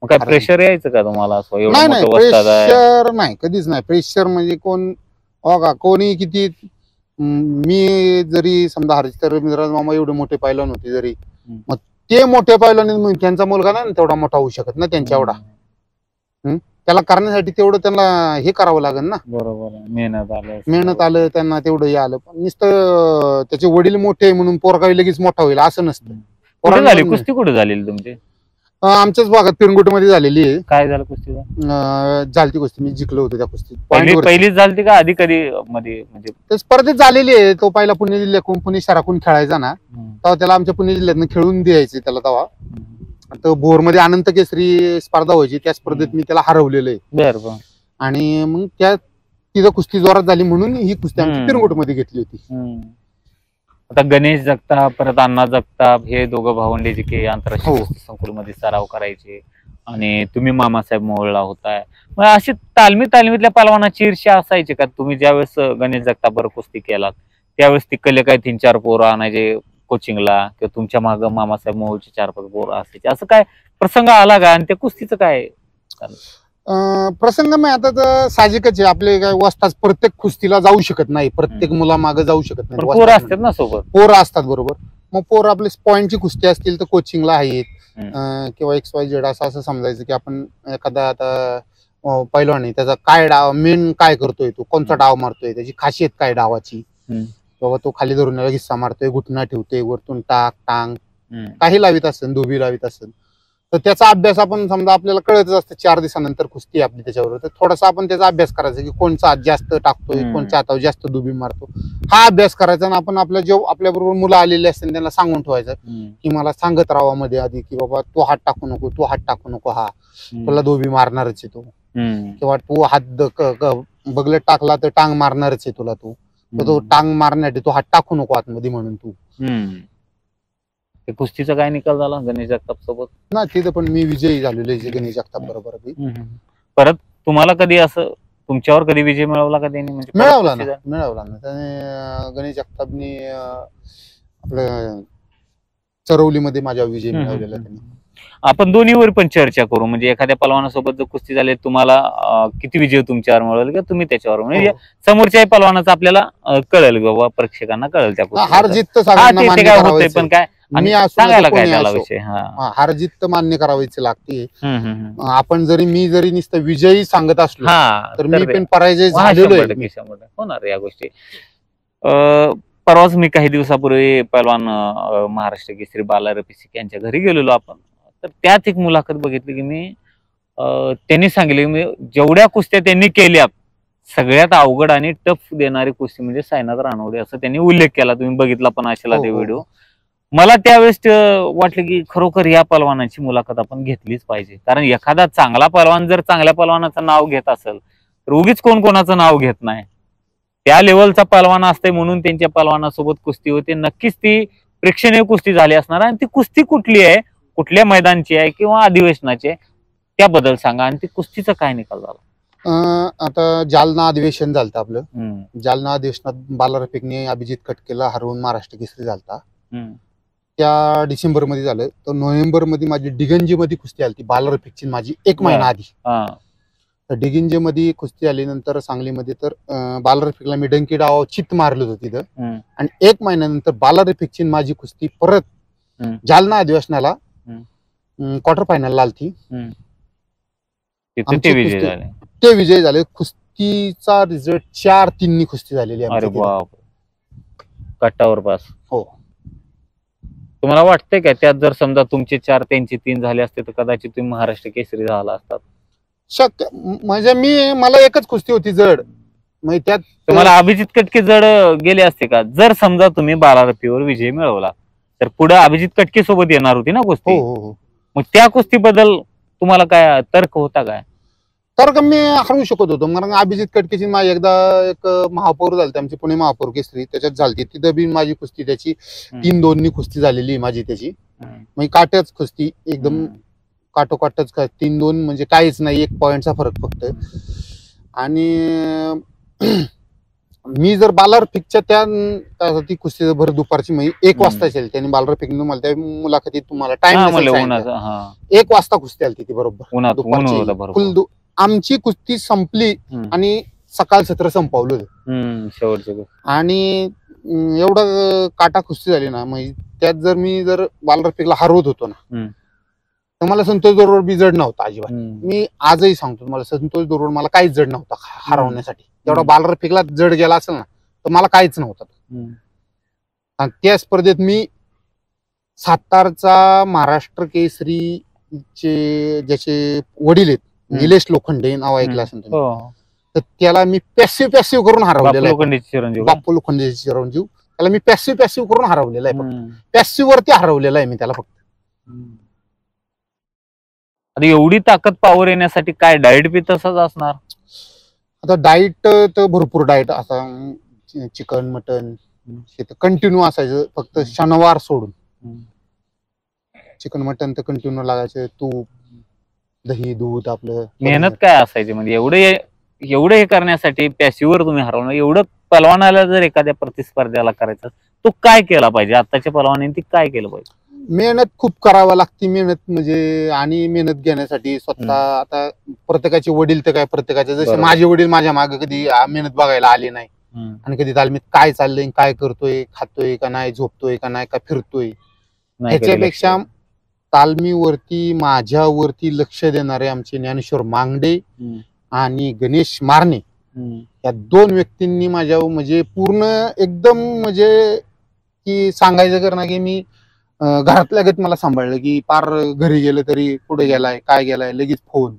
मग काय प्रेशर यायचं का तुम्हाला असं एवढं नाही मोठं वस्ताद आहे? प्रेशर नाही, कधीच नाही प्रेशर. म्हणजे कोण हो का, कोणी किती मी जरी समजा हरिश्चंद्र मिराज मामा एवढे मोठे पैलवान होते जरी, मग ते मोठे पैलवान त्यांचा मुलगा नाही तेवढा मोठा होऊ शकत ना त्यांच्या एवढा. त्याला करण्यासाठी तेवढं त्यांना हे करावं लागेल ना. बरोबर, मेहनत आलं त्यांना, तेवढं हे आलं. पण नुसतं त्याचे वडील मोठे म्हणून पोरगा लगेच मोठा होईल असं नसतं. कुठे झाली कुस्ती, कुठे झालेली तुमची? आमच्याच भागात पिरंगुट मध्ये झालेली आहे. काय झालं कुस्तीला? झालती कुस्ती, मी जिंकलो होतो त्या कुस्तीत. पहिलीच झालती का आधी कधी मध्ये म्हणजे? ते स्पर्धेत झालेली आहे. तो पहिला पुणे जिल्ह्यातून पुणे शहरातून खेळायचा ना, तेव्हा त्याला आमच्या पुणे जिल्ह्यातून खेळून द्यायचे त्याला. तेव्हा तर भोर मध्ये अनंत केसरी स्पर्धा व्हायची, त्या स्पर्धेत मी त्याला हरवलेलं आहे. आणि मग त्या तिथं कुस्ती जोरात झाली म्हणून ही कुस्ती आमची पिरंगुट मध्ये घेतली होती. आता गणेश जगताप परत अण्णा जगताप हे दोघं भावंडे जे की आंतरराष्ट्रीय कुस्ती संकुलमध्ये सराव करायचे, आणि तुम्ही मामासाहेब मोहोळला होताय. मग अशी तालमीतल्या पलवानाची ईर्ष्या असायची का? तुम्ही ज्यावेळेस गणेश जगताप बरोबर कुस्ती केलात त्यावेळेस तिकडले काय 3-4 पोरं आणायचे कोचिंगला, किंवा तुमच्या माग मामासाहेब मोहोळचे 4-5 पोरं असायचे, असं काय प्रसंग आला का? आणि त्या कुस्तीचं काय प्रसंग नाही, आता तर साहजिकच आहे. आपले काय वस्ताद प्रत्येक कुस्तीला जाऊ शकत नाही, प्रत्येक मुला मागे जाऊ शकत नाही. पोरं असतात ना सोबत, पोरं असतात बरोबर. मग पोरं आपले पॉईंटची कुस्ती असतील तर कोचिंगला आहेत, किंवा XYZ असं समजायचं की आपण एखादा आता पैलवान आहे, त्याचा काय डाव मेन काय करतोय, तो कोणता डाव मारतोय, त्याची खासियत काय डावाची, बाबा तो खाली धरून हिस्सा मारतोय, घुटणा ठेवतोय, वरतून टांग काही लावित असेल, धोबी लावित असेल, तर त्याचा अभ्यास आपण समजा आपल्याला कळतच असतं. 4 दिवसानंतर कुस्ती आपली त्याच्यावर, तर थोडासा आपण त्याचा अभ्यास करायचा की कोणचा हात जास्त टाकतोय, कोणच्या हातावर जास्त दुबी मारतो, हा अभ्यास करायचा. आणि आपण आपल्या आपल्या बरोबर मुलं आलेले असतील त्यांना सांगून ठेवायचं की मला सांगत राहावा मध्ये आधी की बाबा तू हात टाकू नको, तू हात टाकू नको, हा तुला दुबी मारणारच आहे तो, किंवा तू हात बगलेट टाकला तर टांग मारणारच आहे तुला, तो टांग मारण्यासाठी तो हात टाकू नको आतमध्ये म्हणून तू. कुस्तीचा काय निकाल झाला गणेश जगताप सोबत? ना तिथं पण मी विजयी झालेलो आहे गणेश जगताप बरोबर. परत तुम्हाला कधी असं तुमच्यावर कधी विजय मिळवला का त्यांनी? म्हणजे मिळवला ना त्याने. गणेश जगतापनी आपलं चरवलीमध्ये माझ्या विजय मिळवलेला त्यांनी. आपण दोन्हीवर पण चर्चा करू. म्हणजे एखाद्या पलवानासोबत जर कुस्ती झाली, तुम्हाला किती विजय तुमच्यावर मिळवले का तुम्ही त्याच्यावर, म्हणजे समोरच्या पलवानाचं आपल्याला कळेल, बाबा प्रेक्षकांना कळेल त्या कुस्ती. हार जीत काय होते, पण काय सांगायला काय त्याला विषय? हार जीत मान्य करावीच लागते. आपण मी जरी नुसतं विजयी सांगत असलो तर मी पण पराजय झालेलो आहे. होणार या गोष्टी. परवाच मी काही दिवसापूर्वी पहलवान महाराष्ट्र केसरी बाला रफिक यांच्या घरी गेलेलो आपण. तर त्यात एक मुलाखत बघितली की मी त्यांनी सांगितले की जेवढ्या कुस्त्या त्यांनी केल्या सगळ्यात अवघड आणि टफ देणारी कुस्ती म्हणजे साईनाथ रानवडे, असं त्यांनी उल्लेख केला. तुम्ही बघितला पण असेल ते व्हिडिओ. मला त्यावेळेस वाटलं की खरोखर या पलवानाची मुलाखत आपण घेतलीच पाहिजे. कारण एखादा चांगला पलवान जर चांगल्या पलवानाचं नाव घेत असेल तर उगीच कोण कोणाचं नाव घेत नाही. त्या लेवलचा पलवान असते म्हणून त्यांच्या पलवानासोबत कुस्ती होते. नक्कीच ती प्रेक्षणीय कुस्ती झाली असणार. आणि ती कुस्ती कुठली आहे, कुठल्या मैदानची आहे किंवा अधिवेशनाची आहे त्याबद्दल सांगा. आणि ती कुस्तीचा काय निकाल झाला? आता जालना अधिवेशन झालं आपलं. जालना अधिवेशनात बाला रफिकने अभिजित कटकेला हरवून महाराष्ट्र केसरी झालता. त्या डिसेंबर मध्ये झालं. तर नोव्हेंबर मध्ये माझी डिगंजी मध्ये कुस्ती आली बाला रफिकची, माझी 1 महिना आधी. तर डिगंजी मध्ये कुस्ती आली. नंतर सांगलीमध्ये तर बाला रफिकला मी डंकी डाव चित मारलं होतं तिथं. आणि 1 महिन्यानंतर बाला रफिकची माझी कुस्ती परत जालना अधिवेशनाला क्वार्टर फायनल आलती. ते विजय झाले. कुस्तीचा रिझल्ट 4-3 कुस्ती झालेली आहे. कट्टावर पास. हो. तुम्हाला वाटतंय का त्यात जर समजा तुमचे 4 त्यांचे 3 झाले असते तर कदाचित तुम्ही महाराष्ट्र केसरी झाला असतात? शक्य. म्हणजे मला एकच कुस्ती होती जड. म्हणजे त्यात तुम्हाला अभिजित कटके जड गेले असते का? जर समजा तुम्ही बाला रफीवर विजय मिळवला तर पुढे अभिजित कटके सोबत येणार होती ना कुस्ती. मग त्या कुस्तीबद्दल तुम्हाला काय तर्क होता काय? तर्क मी हरवू शकत होतो. कारण अभिजित कटकेची माझी एकदा एक महापौर झाली आमची पुणे महापौर केसरी, त्याच्यात झाली. तिथं बी माझी कुस्ती त्याची 3-2 कुस्ती झालेली माझी त्याची. म्हणजे काट्याच कुस्ती एकदम काटोकाटच 3-2 म्हणजे काहीच नाही, 1 पॉईंटचा फरक फक्त. आणि मी जर बालार फिकच्या त्या ती कुस्ती भर दुपारची म्हणजे 1 वाजता असेल त्यांनी बालार फिकून मला त्या मुलाखतीत तुम्हाला टाइम 1 वाजता कुस्ती आली ती बरोबर दुपारची आमची कुस्ती संपली आणि सकाळ सत्र संपवलं शेवटचे आणि एवढं काटा कुस्ती झाली ना म्हणजे त्यात जर मी जर बालार फिकला हरवत होतो ना तर मला संतोष बरोबर बी जड नव्हता अजिबात. मी आजही सांगतो मला संतोष बरोबर मला काहीच जड नव्हता हरवण्यासाठी. जेवढा बालार फिकला जड गेला असेल ना तर मला काहीच नव्हतं. आणि त्या स्पर्धेत मी सातारचा महाराष्ट्र केसरीचे ज्याचे वडील आहेत निलेश लोखंडे नाव ऐकलं असेल तुम्ही, तर त्याला मी पॅसिव्ह करून हरवलेला आहे. बापू लोखंडे चिरंजीव त्याला मी पॅसिव्ह करून हरवलेला आहे. फक्त पॅसिव्ह वरती हरवलेला आहे मी त्याला फक्त. आता एवढी ताकद पॉवर येण्यासाठी काय डाएट बी तसाच असणार? आता डाएट तर भरपूर डाएट असा चिकन मटन हे तर कंटिन्यू असायचं फक्त शनिवार सोडून. चिकन मटन तर कंटिन्यू लागायचं. तूप दही दूध आपलं. मेहनत काय असायची म्हणजे एवढं हे करण्यासाठी पॅसिव्हवर तुम्ही हरवणं एवढं पलवानाला जर एखाद्या प्रतिस्पर्ध्याला करायचं तो काय केला पाहिजे? आताच्या पलवानांनी काय केलं पाहिजे? मेहनत खूप करावं लागते. मेहनत म्हणजे आणि मेहनत घेण्यासाठी स्वतः आता प्रत्येकाचे वडील तर काय प्रत्येकाचे जसे माझे वडील माझ्या मागे कधी मेहनत बघायला आले नाही आणि कधी तालमीत काय चाललंय काय करतोय खातोय का नाही झोपतोय का नाही का फिरतोय ह्याच्यापेक्षा तालमीवरती माझ्यावरती लक्ष देणारे आमचे ज्ञानेश्वर मांगडे आणि गणेश मारणे या 2 व्यक्तींनी माझ्या म्हणजे पूर्ण एकदम म्हणजे की सांगायचं कर ना की मी घरातल्या गत मला सांभाळलं की पार घरी गेलं तरी कुठे गेलाय काय गेलाय लगेच फोन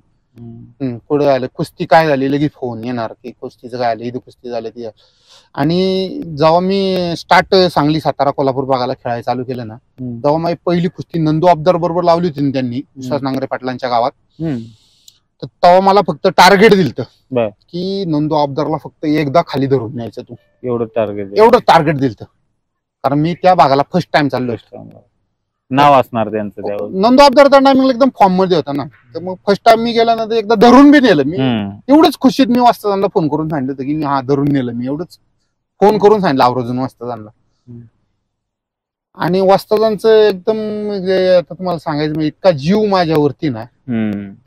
कुठे आलं कुस्ती काय झाली लगेच फोन येणार की कुस्तीचं काय आलं इथं कुस्ती झालं ती. आणि जेव्हा मी स्टार्ट सांगली सातारा कोल्हापूर भागाला खेळायला चालू केलं ना तेव्हा माझी पहिली कुस्ती नंदू अब्दार बरोबर लावली होती त्यांनी विश्वास नांगरे पाटलांच्या गावात. तर तेव्हा मला फक्त टार्गेट दिलतं की नंदू अब्दारला फक्त एकदा खाली धरून न्यायचं तू. एवढं टार्गेट दिलतं कारण मी त्या भागाला फर्स्ट टाइम चाललो. नाव असणार त्यांचं नंदू अब्दार त्या टायमिंगला एकदम फॉर्म मध्ये होता ना. तर मग फर्स्ट टाइम मी गेला ना तर एकदा धरून बी नेलं मी. एवढंच खुशीत मी वाजता फोन करून सांगितलं होतं की मी धरून नेलं. मी एवढंच फोन करून सांगितलं आवर्जून वाजता. आणि वाजताजांचं एकदम आता तुम्हाला सांगायचं म्हणजे इतका जीव माझ्यावरती ना.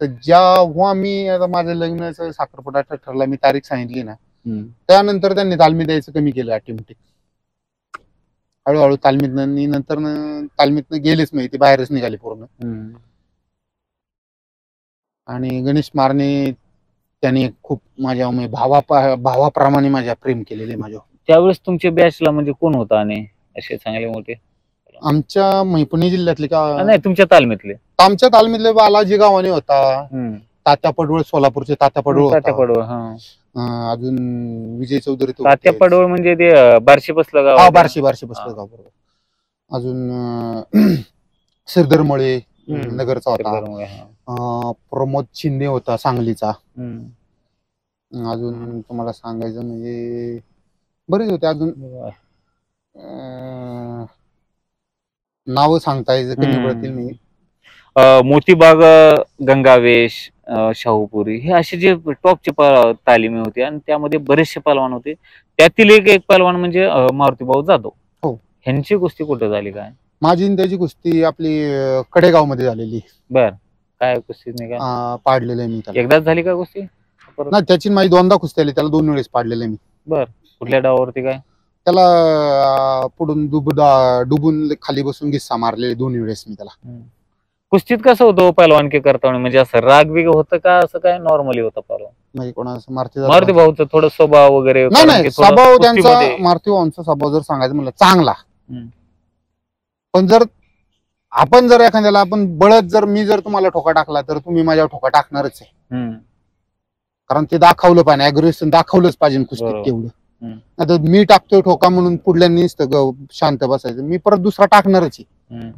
तर जेव्हा मी आता माझं लग्नाचं साखरपुडा ठरला मी तारीख सांगितली ना त्यानंतर त्यांनी तालमी द्यायचं कमी केलं ऑटोमॅटिक. हळूहळू तालमीतनं नंतर तालमीतनं गेलेच नाही ती बाहेरच निघाली पूर्ण. आणि गणेश मारणे त्याने खूप माझ्या भावाप्रमाणे माझ्या प्रेम केलेले माझ्या. त्यावेळेस तुमच्या बॅचला म्हणजे कोण होता आणि असे चांगले मोठे? आमच्या मैपुणी जिल्ह्यातले का नाही तुमच्या तालमीतले? आमच्या तालमीतले बालाजी गावाने होता. तात्या पडवळ सोलापूरचे तात्या पडवळ. अजून विजय चौधरी. तात्या पडवळ म्हणजे ते बार्शी बसलं गाव? बार्शी बसलं गाव बरोबर. अजून सिरधरमळे नगरचा होता. प्रमोद शिंदे होता सांगलीचा. अजून तुम्हाला सांगायचं म्हणजे बरेच होते अजून नाव सांगता यायचं कमी पडतील नाही. मोतीबाग गंगावेश शाहूपुरी हे असे जे टॉपचे तालिमी होते आणि त्यामध्ये बरेचसे पहलवान होते. त्यातील एक पहलवान म्हणजे मारुतीभाऊ जाधव. हो. ह्यांची कुस्ती कुठे झाली काय? माझी त्याची कुस्ती आपली कडेगाव मध्ये झालेली. बर काय कुस्ती नाही का पाडलेलं आहे मी त्याला. एकदाच झाली का कुस्ती? नाही त्याची माझी 2दा कुस्ती आली. त्याला 2 वेळेस पाडलेलं मी. बर कुठल्या डावावरती काय? त्याला पुढून डुबून खाली बसून गिस्सा मारलेले 2 वेळेस मी त्याला. कुस्तीत कसं होतं पहलवानकी करताना म्हणजे असं राग बिग होतं का असं काय नॉर्मली होतं पहलवान? म्हणजे कोणाचं मारुती भाऊचं थोडं स्वभाव वगैरे? नाही स्वभाव त्यांचा मारुती भाऊंचा स्वभाव जर सांगायचं म्हणलं चांगला. पण जर आपण जर एखाद्याला आपण बळत जर मी जर तुम्हाला ठोका टाकला तर तुम्ही माझ्यावर ठोका टाकणारच आहे. कारण ते दाखवलं पाहिजे अग्रेशन दाखवलंच पाहिजे कुस्तीत तेवढं. आता मी टाकतोय ठोका म्हणून पुढल्यांनी शांत बसायचं. मी परत दुसरा टाकणारच आहे.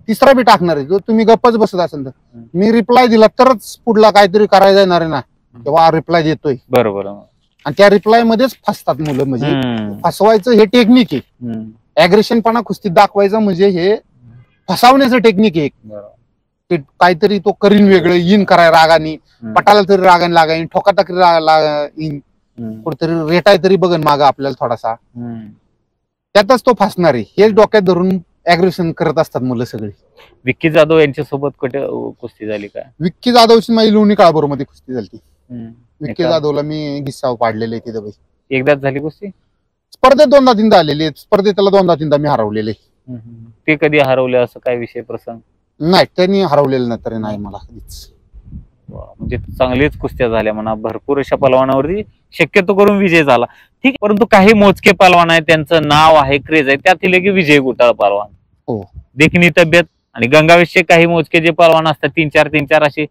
तिसरा बी टाकणार आहे. तुम्ही गप्पच बसत असेल तर मी रिप्लाय दिला तरच पुढला काहीतरी करायला येणार आहे ना. तेव्हा रिप्लाय देतोय बरोबर. आणि त्या रिप्लाय मध्येच फसतात मुलं. म्हणजे फसवायचं हे टेक्निक आहे. अग्रेशनपणा कुस्तीत दाखवायचं म्हणजे हे फसवण्याचं टेक्निक आहे. काहीतरी तो करीन वेगळं येईन कराय रागाने पटाला तरी रागाने लागाईन ठोका तरी येईन कुठेतरी रेट आहे तरी बघन माग आपल्याला थोडासा, त्यातच तो फासणार आहे हेच डोक्यात धरून अग्रेशन करत असतात मुलं सगळी. विक्की जाधव यांच्यासोबत कुठे कुस्ती झाली का? विक्की जाधवची माझी लोणी काळाबरोबर मध्ये कुस्ती झाली. विक्की जाधवला मी गिस्साव पाडलेले तिथं बाई. एकदाच झाली कुस्ती? स्पर्धेत 2दा 3दा आलेली, स्पर्धेत त्याला 2दा 3दा मी हरवलेले. ते कधी हरवले असं काय विषय प्रसंग? नाही, त्यांनी हरवलेलं नाही तरी नाही मला कधीच. म्हणजे चांगलीच कुस्त्या झाल्या म्हणा, भरपूर अशा पलवानावरती शक्यतो करून विजय झाला. ठीक आहे, परंतु काही मोजके पलवान आहेत, त्यांचं नाव आहे, क्रेज आहे, त्यातील एक विजय गुटाळ पलवान. हो, देखणी तब्येत आणि गंगावेशचे काही मोजके जे पलवान असतात, 3-4 अशी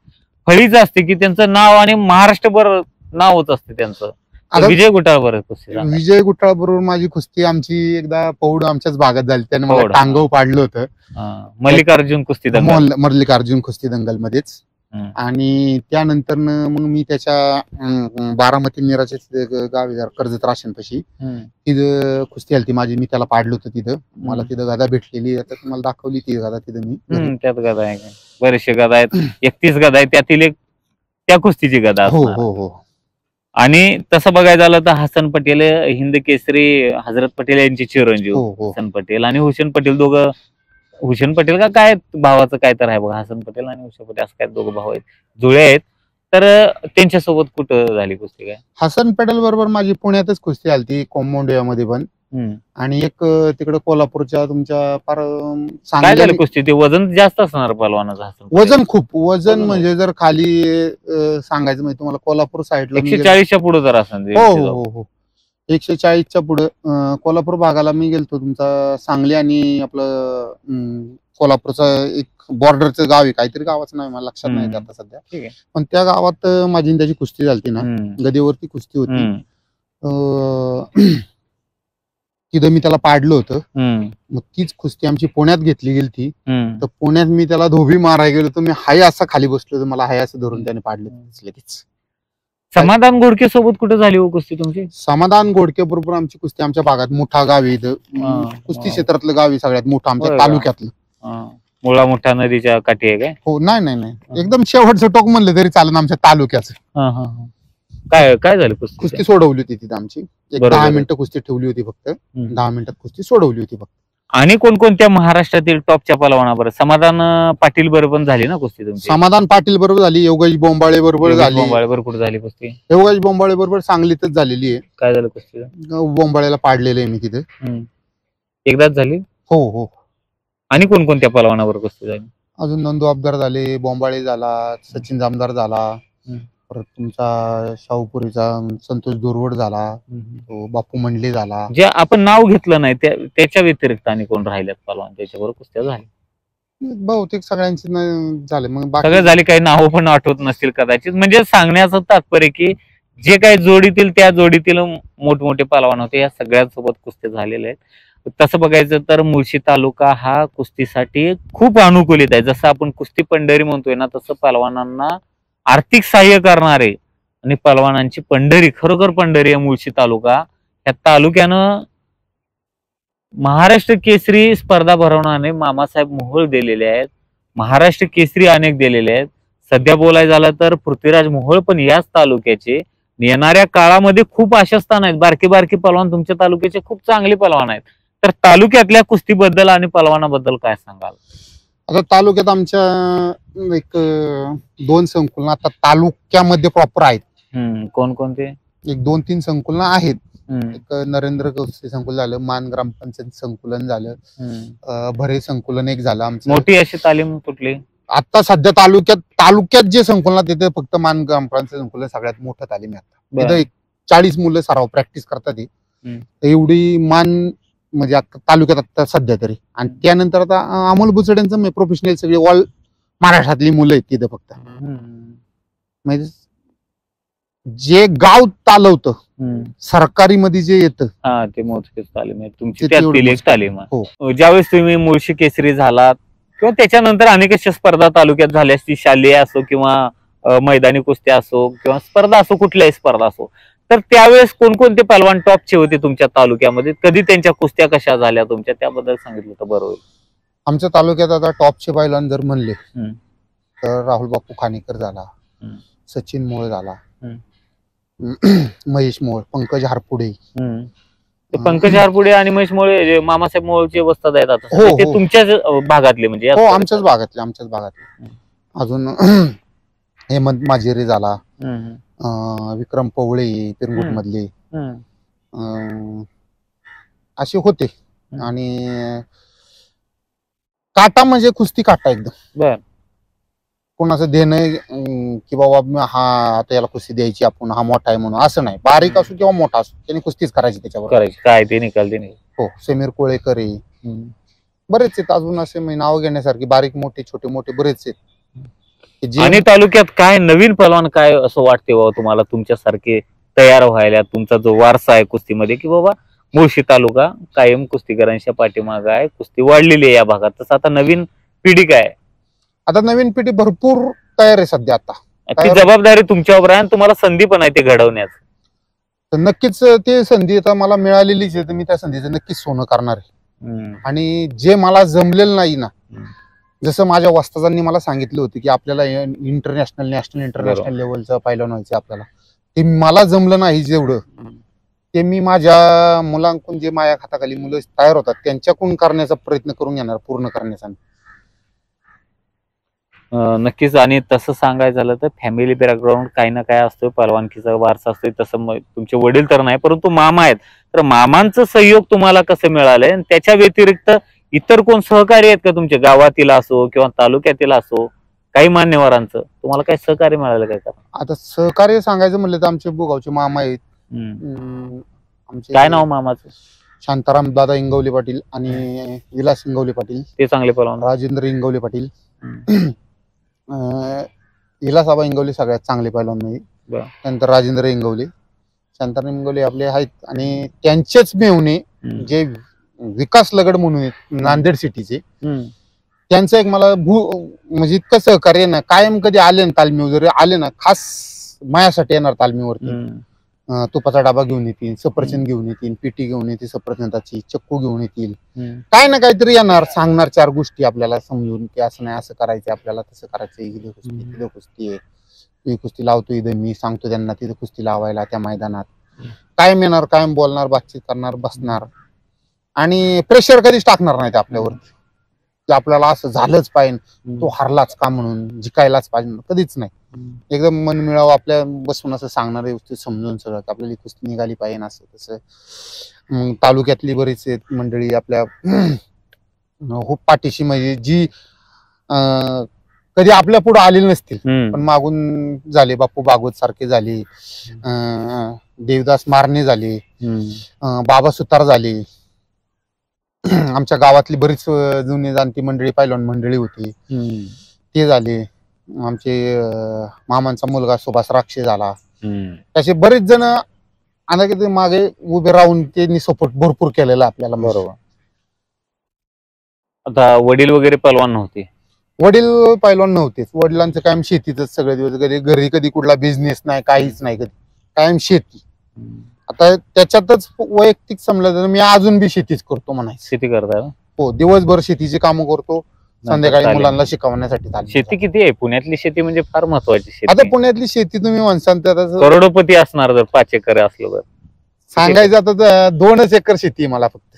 फळीच असते की त्यांचं नाव आणि महाराष्ट्रभर नावच असते त्यांचं. विजय गुटाळ बरोबर कुस्ती? विजय गुटाळ बरोबर माझी कुस्ती आमची एकदा पौड आमच्याच भागात झाली, त्याने मला टांगव पाडलं होतं. मल्लिकार्जुन कुस्ती दंगल, मल्लिकार्जुन कुस्ती दंगल मध्येच. आणि त्यानंतर मग मी त्याच्या बारामती निराचे गावी कर्जत राशनपाशी तिथं कुस्ती आली माझी, मी त्याला पाडलं होतं तिथं. मला तिथं गदा भेटलेली, आता तुम्हाला दाखवली ती गदा तिथं मी. त्यात गदा आहे, बरेचसे गदा आहेत, 31 गदा आहेत, त्यातील एक त्या कुस्तीची गदा. हो हो हो. आणि तसं बघायचं झालं तर हसन पटेल हिंद केसरी हजरत पटेल यांचे चिरंजीव हसन पटेल आणि हुसेन पटेल, दोघं हुसेन पटेल का काय भावाचं काय तर आहे बघा, हसन पटेल आणि हुसेन पटेल असं काय दोघं भाऊ आहेत, जुळे आहेत. तर त्यांच्यासोबत कुठं झाली कुस्ती काय? हसन पटेल बरोबर माझी पुण्यातच कुस्ती आली कोंबोंडियामध्ये पण, आणि एक तिकडे कोल्हापूरच्या तुमच्या फार काय झालं कुस्ती? ते वजन जास्त असणार पलवानाचं? वजन खूप वजन म्हणजे जर खाली सांगायचं म्हणजे तुम्हाला कोल्हापूर साईडला 140च्या पुढे जर असेल. हो हो हो, 140च्या पुढे कोल्हापूर भागाला मी गेलतो. तुमचा सांगली आणि आपलं कोल्हापूरचा एक बॉर्डरचं गाव आहे, काहीतरी गावाचं नाव मला लक्षात नाही आता सध्या, पण त्या गावात माझी त्याची कुस्ती झाली ना, गदेवरती कुस्ती होती. तिथं मी त्याला पाडलं होतं. मग तीच कुस्ती आमची पुण्यात घेतली गेली ती, तर पुण्यात मी त्याला धोबी मारायला गेलो, तर मी हाय असा खाली बसलो, तर मला हाय असं धरून त्याने पाडलं लगेच. समाधान घोडके सोबत कुठे झाली हो कुस्ती तुमची? समाधान घोडके बरोबर आमची कुस्ती आमच्या भागात मोठा गाव आहे, कुस्ती क्षेत्रातलं गाव आहे सगळ्यात मोठं आमच्या तालुक्यातलं. मुळा मोठा नदीच्या काठी आहे काय? हो, नाही नाही नाही, एकदम शेवटचं टोक म्हणलं तरी चालेल आमच्या तालुक्याचं. काय काय झालं कुस्ती? कुस्ती सोडवली होती तिथे आमची, 10 मिनिटं कुस्ती ठेवली होती फक्त, 10 मिनिटात कुस्ती सोडवली होती फक्त. आणि कोणकोणत्या महाराष्ट्रातील टॉपच्या पलवानाबरोबर? समाधान पाटील बरोबर पण झाली ना कुस्ती तुमची? समाधान पाटील बरोबर झाली, योगेश बोंबाळे बरोबर झाली. बोंबाळे बरोबर कुठे झाली कुस्ती? योगेश बोंबाळे बरोबर सांगलीतच झालेली आहे. काय झालं कुस्ती? बोंबाळेला पाडलेलं आहे मी तिथे. एकदाच झाली? हो हो. आणि कोणकोणत्या पलवानाबरोबर कुस्ती झाली? अजून नंदू अबदार झाले, बोंबाळे झाला, सचिन जामदार झाला, परत तुमचा शाहूपुरीचा संतोष दुर्वड झाला, बापू मंडले झाला. जे आपण नाव घेतलं नाही त्याच्या व्यतिरिक्त आणि कोण राहिल्यात पलवान त्याच्याबरोबर कुस्त्या झाल्या? बहुतेक सगळ्यांची झाले, मग सगळं झाले, काही नावं पण आठवत नसतील कदाचित. म्हणजे सांगण्याचं तात्पर्य की जे काही जोडीतील त्या जोडीतील मोठमोठे पलवान होते या सगळ्यांसोबत कुस्त्या झालेल्या आहेत. तसं बघायचं तर मुळशी तालुका हा कुस्तीसाठी खूप अनुकूलित आहे. जसं आपण कुस्ती पंढरी म्हणतोय ना, तसं पलवानांना आर्थिक सहाय्य करणारे आणि पलवानांची पंढरी, खरोखर पंढरी आहे मुळशी तालुका. या तालुक्यानं महाराष्ट्र केसरी स्पर्धा भरवणारे मामासाहेब मोहोळ दिलेले आहेत, महाराष्ट्र केसरी अनेक दिलेले आहेत. सध्या बोलायचं झालं तर पृथ्वीराज मोहोळ पण याच तालुक्याचे. येणाऱ्या काळामध्ये खूप अशा स्थान आहेत, बारकी बारकी पलवान तुमच्या तालुक्याचे खूप चांगले पलवान आहेत. तर तालुक्यातल्या कुस्तीबद्दल आणि पलवानाबद्दल काय सांगाल? आता तालुक्यात आमच्या एक 2 संकुलन आता तालुक्यामध्ये प्रॉपर आहेत. कोणकोणते? एक 2-3 संकुलन आहेत. एक नरेंद्र कुस्ती संकुलन झालं, मान ग्रामपंचायत संकुलन झालं, भरे संकुलन एक झालं आमचं. मोठी अशी तालीम कुठली? आता सध्या तालुक्यात जे संकुलन तिथे फक्त मान ग्रामपंचायत संकुलन सगळ्यात मोठं तालीम आहे. तिथं 40 मुलं सराव प्रॅक्टिस करतात. एवढी मान म्हणजे तालुक्यात आता सध्या तरी. आणि त्यानंतर आता अमोल बुचड्यांचं प्रोफेशनल सगळे ऑल महाराष्ट्रातली मुलं आहेत तिथं फक्त. म्हणजे जे गाव चालवतं सरकारी मध्ये जे येतं ते मोजकेच तालीम आहे तुमची, त्यातील एक तालीम आहे. ज्यावेळेस तुम्ही मुळशी केसरी झालात किंवा त्याच्यानंतर अनेक अशा स्पर्धा तालुक्यात झाल्या असतील, शालेय असो किंवा मैदानी कुस्त्या असो किंवा स्पर्धा असो, कुठल्याही स्पर्धा असो, तर त्यावेळेस कोणकोणते पलवान टॉपचे होते तुमच्या तालुक्यामध्ये? कधी त्यांच्या कुस्त्या कशा झाल्या तुमच्या, त्याबद्दल सांगितलं तर बरं होईल. आमच्या तालुक्यात आता टॉपचे पैलवान जर म्हणले तर राहुल बापू खानेकर झाला, सचिन मोळ झाला, महेश मोळ, पंकज हारपुडे. ते पंकज हारपुडे आणि महेश मोळे जे मामासाहेब मोळचे वस्ताद आहेत आता, हो, ते हो. तुमच्याच भागातले म्हणजे हो, आमच्याच भागातले. अजून हेमंत माजेरे झाला, विक्रम पवळे पिरंगुट मधले, असे होते. आणि काटा म्हणजे कुस्ती काटा एकदम. बर. कोणाचं देणं की बाबा हा आता याला कुस्ती द्यायची आपण, हा मोठा आहे म्हणून असं नाही. बारीक असो किंवा मोठा असो, त्याने कुस्तीच करायची त्याच्यावर. करायची काय ते निकाल देणे. हो, समीर कोळेकर आहे, बरेच आहेत अजून असे नाव घेण्यासारखे, बारीक मोठे छोटे मोठे बरेच आहेत. आणि तालुक्यात काय नवीन पहलवान काय असं वाटते बाबा तुम्हाला तुमच्यासारखे तयार व्हायला, तुमचा जो वारसा आहे कुस्तीमध्ये, की बाबा मुळशी तालुका कायम कुस्तीकरांच्या पाठीमागे आहे, कुस्ती वाढलेली आहे या भागात, तसं आता नवीन पिढी काय? आता नवीन पिढी भरपूर तयार आहे सध्या. आता ती जबाबदारी तुमच्यावर आहे आणि तुम्हाला संधी पण आहे ते घडवण्याचं. तर नक्कीच ते संधी आता मला मिळालेलीच आहे, तर मी त्या संधीचं नक्कीच सोनं करणार आहे. आणि जे मला जमलेलं नाही ना, जसं माझ्या वस्तादांनी मला सांगितलं होतं की आपल्याला इंटरनॅशनल इंटरनॅशनल लेवलचं पायलवान व्हायचं आपल्याला, ते मला जमलं नाही जेवढं, ते मी माझ्या मुलांकडून जे माझ्या हाताखाली मुलं तयार होतात त्यांच्याकडून करण्याचा प्रयत्न करून घेणार, पूर्ण करण्याचा. नक्कीच. आणि तसं सांगायचं झालं तर फॅमिली बॅकग्राऊंड काही ना काय असतोय, पहलवानकीचा वारसा असतोय. तसं तुमचे वडील तर नाही, परंतु मामा आहेत, तर मामांचं सहयोग तुम्हाला कसं मिळालंय? त्याच्या व्यतिरिक्त इतर कोण सहकारी आहेत का तुमच्या गावातील असो किंवा तालुक्यातील असो, काही मान्यवरांचं तुम्हाला काही सहकार्य मिळालं काय? आता सहकार्य सांगायचं म्हणलं तर आमचे बुगावचे मामा आहेत. आमचे काय नाव मामाचं? शांताराम दादा इंगवले पाटील आणि विलास इंगवले पाटील, ते चांगले पहलवान. राजेंद्र इंगवले पाटील, विलासाबा इंगवले सगळ्यात चांगले पहलवान नाही. त्यानंतर राजेंद्र इंगवले, शांताराम इंगवले आपले आहेत. आणि त्यांचेच मेहुणे जे विकास लगड म्हणून नांदेड सिटीचे, त्यांचं एक मला म्हणजे इतकं सहकार्य ना, कायम कधी आले ना तालमीवर, जरी आले ना खास मायासाठी येणार तालमीवरती. तुपाचा डबा घेऊन येतील, सफरचंद घेऊन येतील, पिटी घेऊन येतील सफरचंदाची, चक्कू घेऊन येतील, काय ना काहीतरी येणार, सांगणार 4 गोष्टी आपल्याला समजून की असं नाही असं करायचं आपल्याला, तसं करायचं, इथं कुस्ती तिथं कुस्ती आहे, ती कुस्ती लावतो इथं, मी सांगतो त्यांना तिथं कुस्ती लावायला त्या मैदानात. कायम येणार, कायम बोलणार, बातचीत करणार, बसणार. आणि प्रेशर कधीच टाकणार नाही आपल्यावरती की आपल्याला असं झालंच पाहिजे, तो हरलाच का म्हणून, जिकायलाच पाहिजे, कधीच नाही. एकदम मन मिळावं आपल्या बसून असं सांगणार, व्यवस्थित समजून सगळं आपल्याला कुस्ती निघाली पाहिजे असं तसं. तालुक्यातली बरीच मंडळी आपल्या पाठीशी, म्हणजे जी कधी आपल्या पुढे आलेली नसतील पण मागून झाले, बापू भागवत सारखे झाले, देवदास मारणे झाले, बाबा सुतार झाले, आमच्या गावातली बरीच जुनी जाणती मंडळी पहिलवान मंडळी होती ते झाले, आमचे मामांचा मुलगा सुभाष राक्षे झाला, तसे बरेच जण आता मागे उभे राहून त्यांनी सपोर्ट भरपूर केलेला आपल्याला. बरोबर. आता वडील वगैरे पहलवान नव्हते? वडील पहलवान नव्हतेच, वडिलांचं कायम शेतीतच सगळे दिवस, कधी घरी कधी कुठला बिझनेस नाही, काहीच नाही, कधी कायम शेती. आता त्याच्यातच वैयक्तिक समजलं तर मी अजून बी शेतीच करतो म्हणायचं. शेती करताय? हो, दिवसभर शेतीची कामं करतो, संध्याकाळी मुलांना शिकवण्यासाठी. शेती किती आहे पुण्यातली? शेती म्हणजे फार महत्वाची शेती. आता पुण्यातली शेती तुम्ही म्हणसान तर करोडोपती असणार जर 5 एकर असलं तर. सांगायचं आता 2च एकर शेती मला, फक्त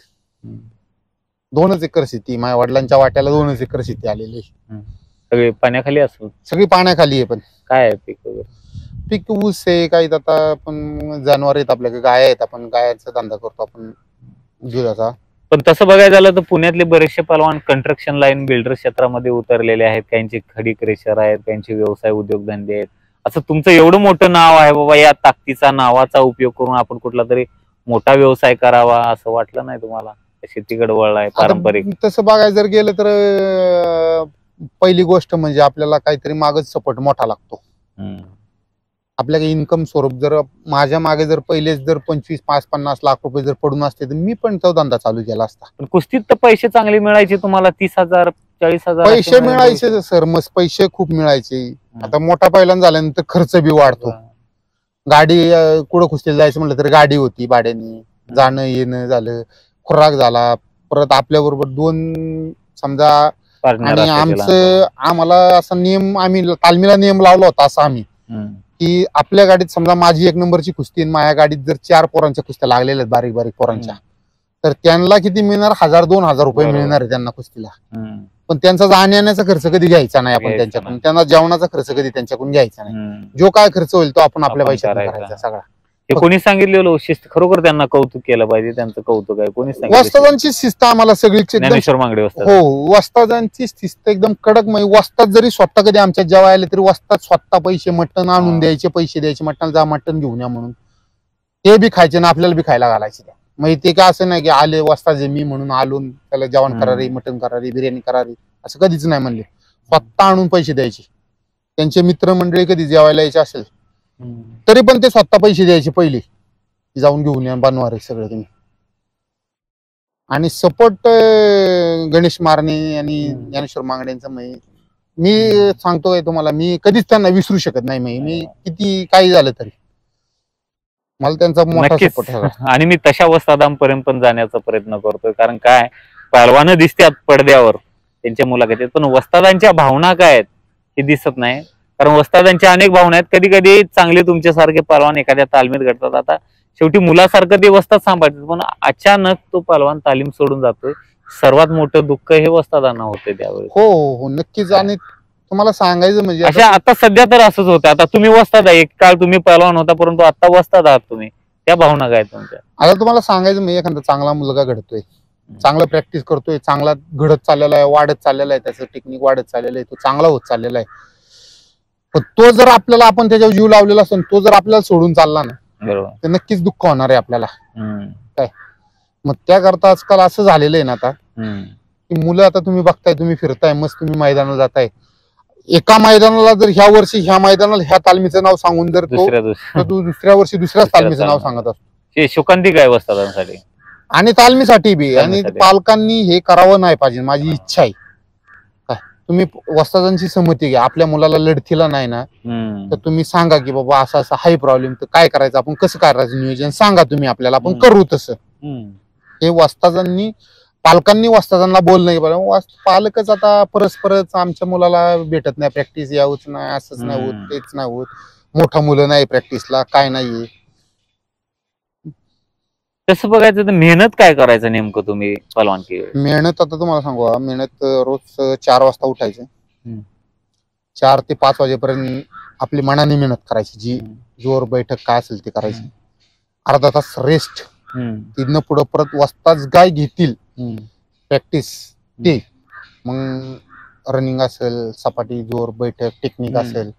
2च एकर शेती. माझ्या वडिलांच्या वाट्याला 2च एकर शेती आलेली. सगळी पाण्याखाली असतो? सगळी पाण्याखाली आहे. पण काय आहे पीक वगैरे? पीक ऊस आहे, काही आता आपण जनावर आहेत, आपल्याकडे गाय आहेत, आपण गायचा धंदा करतो आपण दुधाचा. पण तसं बघायला झालं तर पुण्यातले बरेचसे पहलवान कंस्ट्रक्शन लाईन, बिल्डर क्षेत्रामध्ये उतरलेले आहेत, काहींचे खडी क्रेशर आहेत, काहींचे व्यवसाय उद्योगधंदे आहेत. असं तुमचं एवढं मोठं नाव आहे बाबा, या ताकदीचा नावाचा उपयोग करून आपण कुठला तरी मोठा व्यवसाय करावा असं वाटलं नाही तुम्हाला? शेतीकडे वळलाय पारंपरिक. तसं बघायला जर गेलं तर पहिली गोष्ट म्हणजे आपल्याला काहीतरी मागच सपोर्ट मोठा लागतो. आपल्याकडे इन्कम स्वरूप जर माझ्या मागे जर पहिलेच जर 25-50 लाख रुपये जर पडून असते तर मी पण तो धंदा चालू केला असता. पण कुस्तीत तर पैसे चांगले मिळायचे तुम्हाला, 30,000 40,000 पैसे मिळायचे सर, मस्त पैसे खूप मिळायचे. आता मोठा पहिल्यांदा झाल्यानंतर खर्च बी वाढतो. गाडी कुठं कुस्तीला जायचं म्हटलं तर गाडी होती भाड्याने, जाणं येणं झालं, खुराक झाला, परत आपल्या बरोबर 2 समजा. आणि आम्हाला असा नियम, आम्ही तालमीला नियम लावला होता असा, आम्ही की आपल्या गाडीत समजा माझी 1 नंबरची कुस्ती आणि माझ्या गाडीत जर 4 पोरांच्या कुस्त्या लागलेल्या आहेत बारीक बारीक पोरांच्या, तर त्यांना किती मिळणार? 1000-2000 रुपये मिळणार आहे त्यांना कुस्तीला. पण त्यांचा जाण्याचा खर्च कधी घ्यायचा नाही आपण त्यांच्याकडून, त्यांना जेवणाचा खर्च कधी त्यांच्याकडून घ्यायचा नाही. जो काय खर्च होईल तो आपण आपल्या पैशातून करायचा सगळा. हे कोणी सांगितलेलं शिस्त? खरोखर त्यांना कौतुक केलं पाहिजे, त्यांचं कौतुक आहे. कोणी सांगितलं? वस्तादांची शिस्त आम्हाला सगळी ज्ञानेश्वर मांगडे वस्ताद. हो, वस्तादांची शिस्त एकदम कडक. म्हणजे वस्ताद जरी स्वतः कधी आमच्या जेव्हा आले तरी वस्ताद स्वतः पैसे मटण आणून द्यायचे, पैसे द्यायचे, मटणाला जा मटण घेऊन या म्हणून, ते बी खायचे ना आपल्याला बी खायला घालायचे. म्हणजे ते काय असं नाही की आले वस्ताद मी म्हणून आलो त्याला जेवण करारी, मटण करारी, बिर्याणी करारी, असं कधीच नाही म्हणले. स्वतः आणून पैसे द्यायचे. त्यांचे मित्रमंडळी कधी जेवायला यायचे असेल तरी पण ते स्वतः पैसे द्यायचे पहिले, जाऊन घेऊन या बनवा रे सगळं तुम्ही. आणि सपोर्ट गणेश मारणे आणि ज्ञानेश्वर मांगड्यांचा मी सांगतो काय तुम्हाला, मी कधीच त्यांना विसरू शकत नाही. मी किती काही झालं तरी मला त्यांचा मोठा सपोर्ट आहे. आणि मी तशा वस्तादांपर्यंत पण जाण्याचा प्रयत्न करतोय. कारण काय, पहलवान दिसतात पडद्यावर त्यांच्या मुलाखतीत, पण वस्तादांच्या भावना काय आहेत हे दिसत नाही. कारण वस्तादांच्या अनेक भावना आहेत. कधी कधी चांगले तुमच्यासारखे पहलवान एखाद्या तालमीत घडतात. आता शेवटी मुलासारखं ते वस्ताद सांभाळतात, पण अचानक तो पहलवान तालीम सोडून जातोय. सर्वात मोठं दुःख हे वस्तादांना होते त्यावेळेस. हो हो नक्कीच. आणि तुम्हाला सांगायचं म्हणजे अशा आता सध्या तर असंच होतं. आता तुम्ही वस्ताद आहे, एक काळ तुम्ही पहलवान होता, परंतु आता वस्ताद आहात तुम्ही. त्या भावना काय तुमच्या? आता तुम्हाला सांगायचं म्हणजे एखादा चांगला मुलगा घडतोय, चांगला प्रॅक्टिस करतोय, चांगला घडत चाललेला आहे, वाढत चाललेला आहे, त्याचं टेक्निक वाढत चाललेलं आहे, तो चांगला होत चाललेला आहे. पण तो जर आपल्याला, आपण त्याच्यावर जीव लावलेला असेल, तो जर आपल्याला सोडून चालला ना, बरोबर, तर नक्कीच दुःख होणार आहे आपल्याला. काय मग त्याकरता आजकाल असं झालेलं आहे ना आता की मुलं, आता तुम्ही बघताय, तुम्ही फिरताय, मस्त तुम्ही मैदानाला जाताय, एका मैदानाला जर ह्या वर्षी ह्या मैदानाला ह्या तालमीचं नाव सांगून जर तो दुसऱ्या वर्षी दुसऱ्याच तालमीचं नाव सांगत असतो. शोकांतिक आहे वस्तादांसाठी आणि तालमीसाठी बी. आणि पालकांनी हे करावं नाही पाहिजे, माझी इच्छा आहे. काय तुम्ही वस्तादांची संमती घ्या. आपल्या मुलाला लढतीला नाही ना, तर तुम्ही सांगा की बाबा असा असा हाय प्रॉब्लेम, तर काय करायचं, आपण कसं करायचं नियोजन सांगा तुम्ही आपल्याला, आपण करू तसं. हे वस्तादांनी, पालकांनी वस्तादांना बोल नाही पाहिजे. पालकच आता परस्परच आमच्या मुलाला भेटत नाही प्रॅक्टिस, यावंच नाही, असंच नाही होत, तेच नाही होत, मोठा मुलं नाही प्रॅक्टिसला, काय नाहीये. तसं बघायचं तर मेहनत काय करायचं नेमकं तुम्ही पहलवानकी? मेहनत आता तुम्हाला सांगू, मेहनत रोज 4 वाजता उठायचं, 4 ते 5 वाजेपर्यंत आपली मनाने मेहनत करायची, जी जोर बैठक काय असेल ते करायची. अर्धा तास रेस्ट, तिथनं पुढं परत वस्ताच गाय घेतील प्रॅक्टिस, ते मग रनिंग असेल, सपाटी, जोर बैठक, टेक्निक असेल.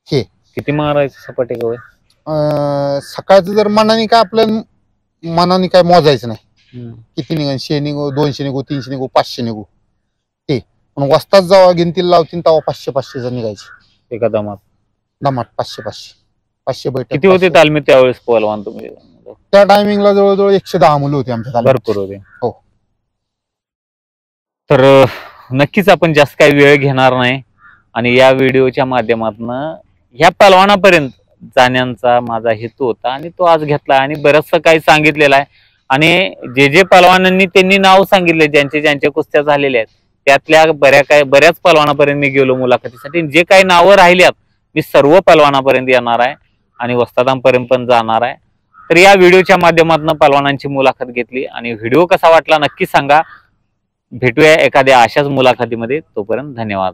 हे किती मारायचं सपाटी गवय? सकाळचं जर मनाने काय, आपल्या मनाने काय मोजायचं नाही, किती निघा, 100 निघू, 200 निघू, 300 निघू, 500 निघू, ते पण वस्ताच जेव्हा गिनतील लावतील तेव्हा 500 जर निघायचे एका दमात. 500 बैठक. किती होते तालमीत त्यावेळेस पहलवान तुम्ही? त्या टायमिंगला जवळजवळ 110 मुलं होती आमच्या तालमीत. भरपूर होते. हो. तर नक्कीच आपण जास्त काही वेळ घेणार नाही आणि या व्हिडिओच्या माध्यमातून ह्या पहलवानापर्यंत जाण्याचा माझा हेतू होता आणि तो आज घेतला. आणि बरंचसं काही सांगितलेलं आहे. आणि जे पहलवानांनी त्यांनी नाव सांगितले, ज्यांच्या कुस्त्या झालेल्या आहेत, त्यातल्या बऱ्याच पहलवानापर्यंत मी गेलो मुलाखतीसाठी. जे काही नावं राहिल्यात, मी सर्व पहलवानापर्यंत येणार आहे आणि वस्तादांपर्यंत पण जाणार आहे. तर या व्हिडिओच्या माध्यमातून पहलवानांची मुलाखत घेतली आणि व्हिडिओ कसा वाटला नक्की सांगा. भेटूया एखाद्या अशाच मुलाखतीमध्ये. तोपर्यंत धन्यवाद.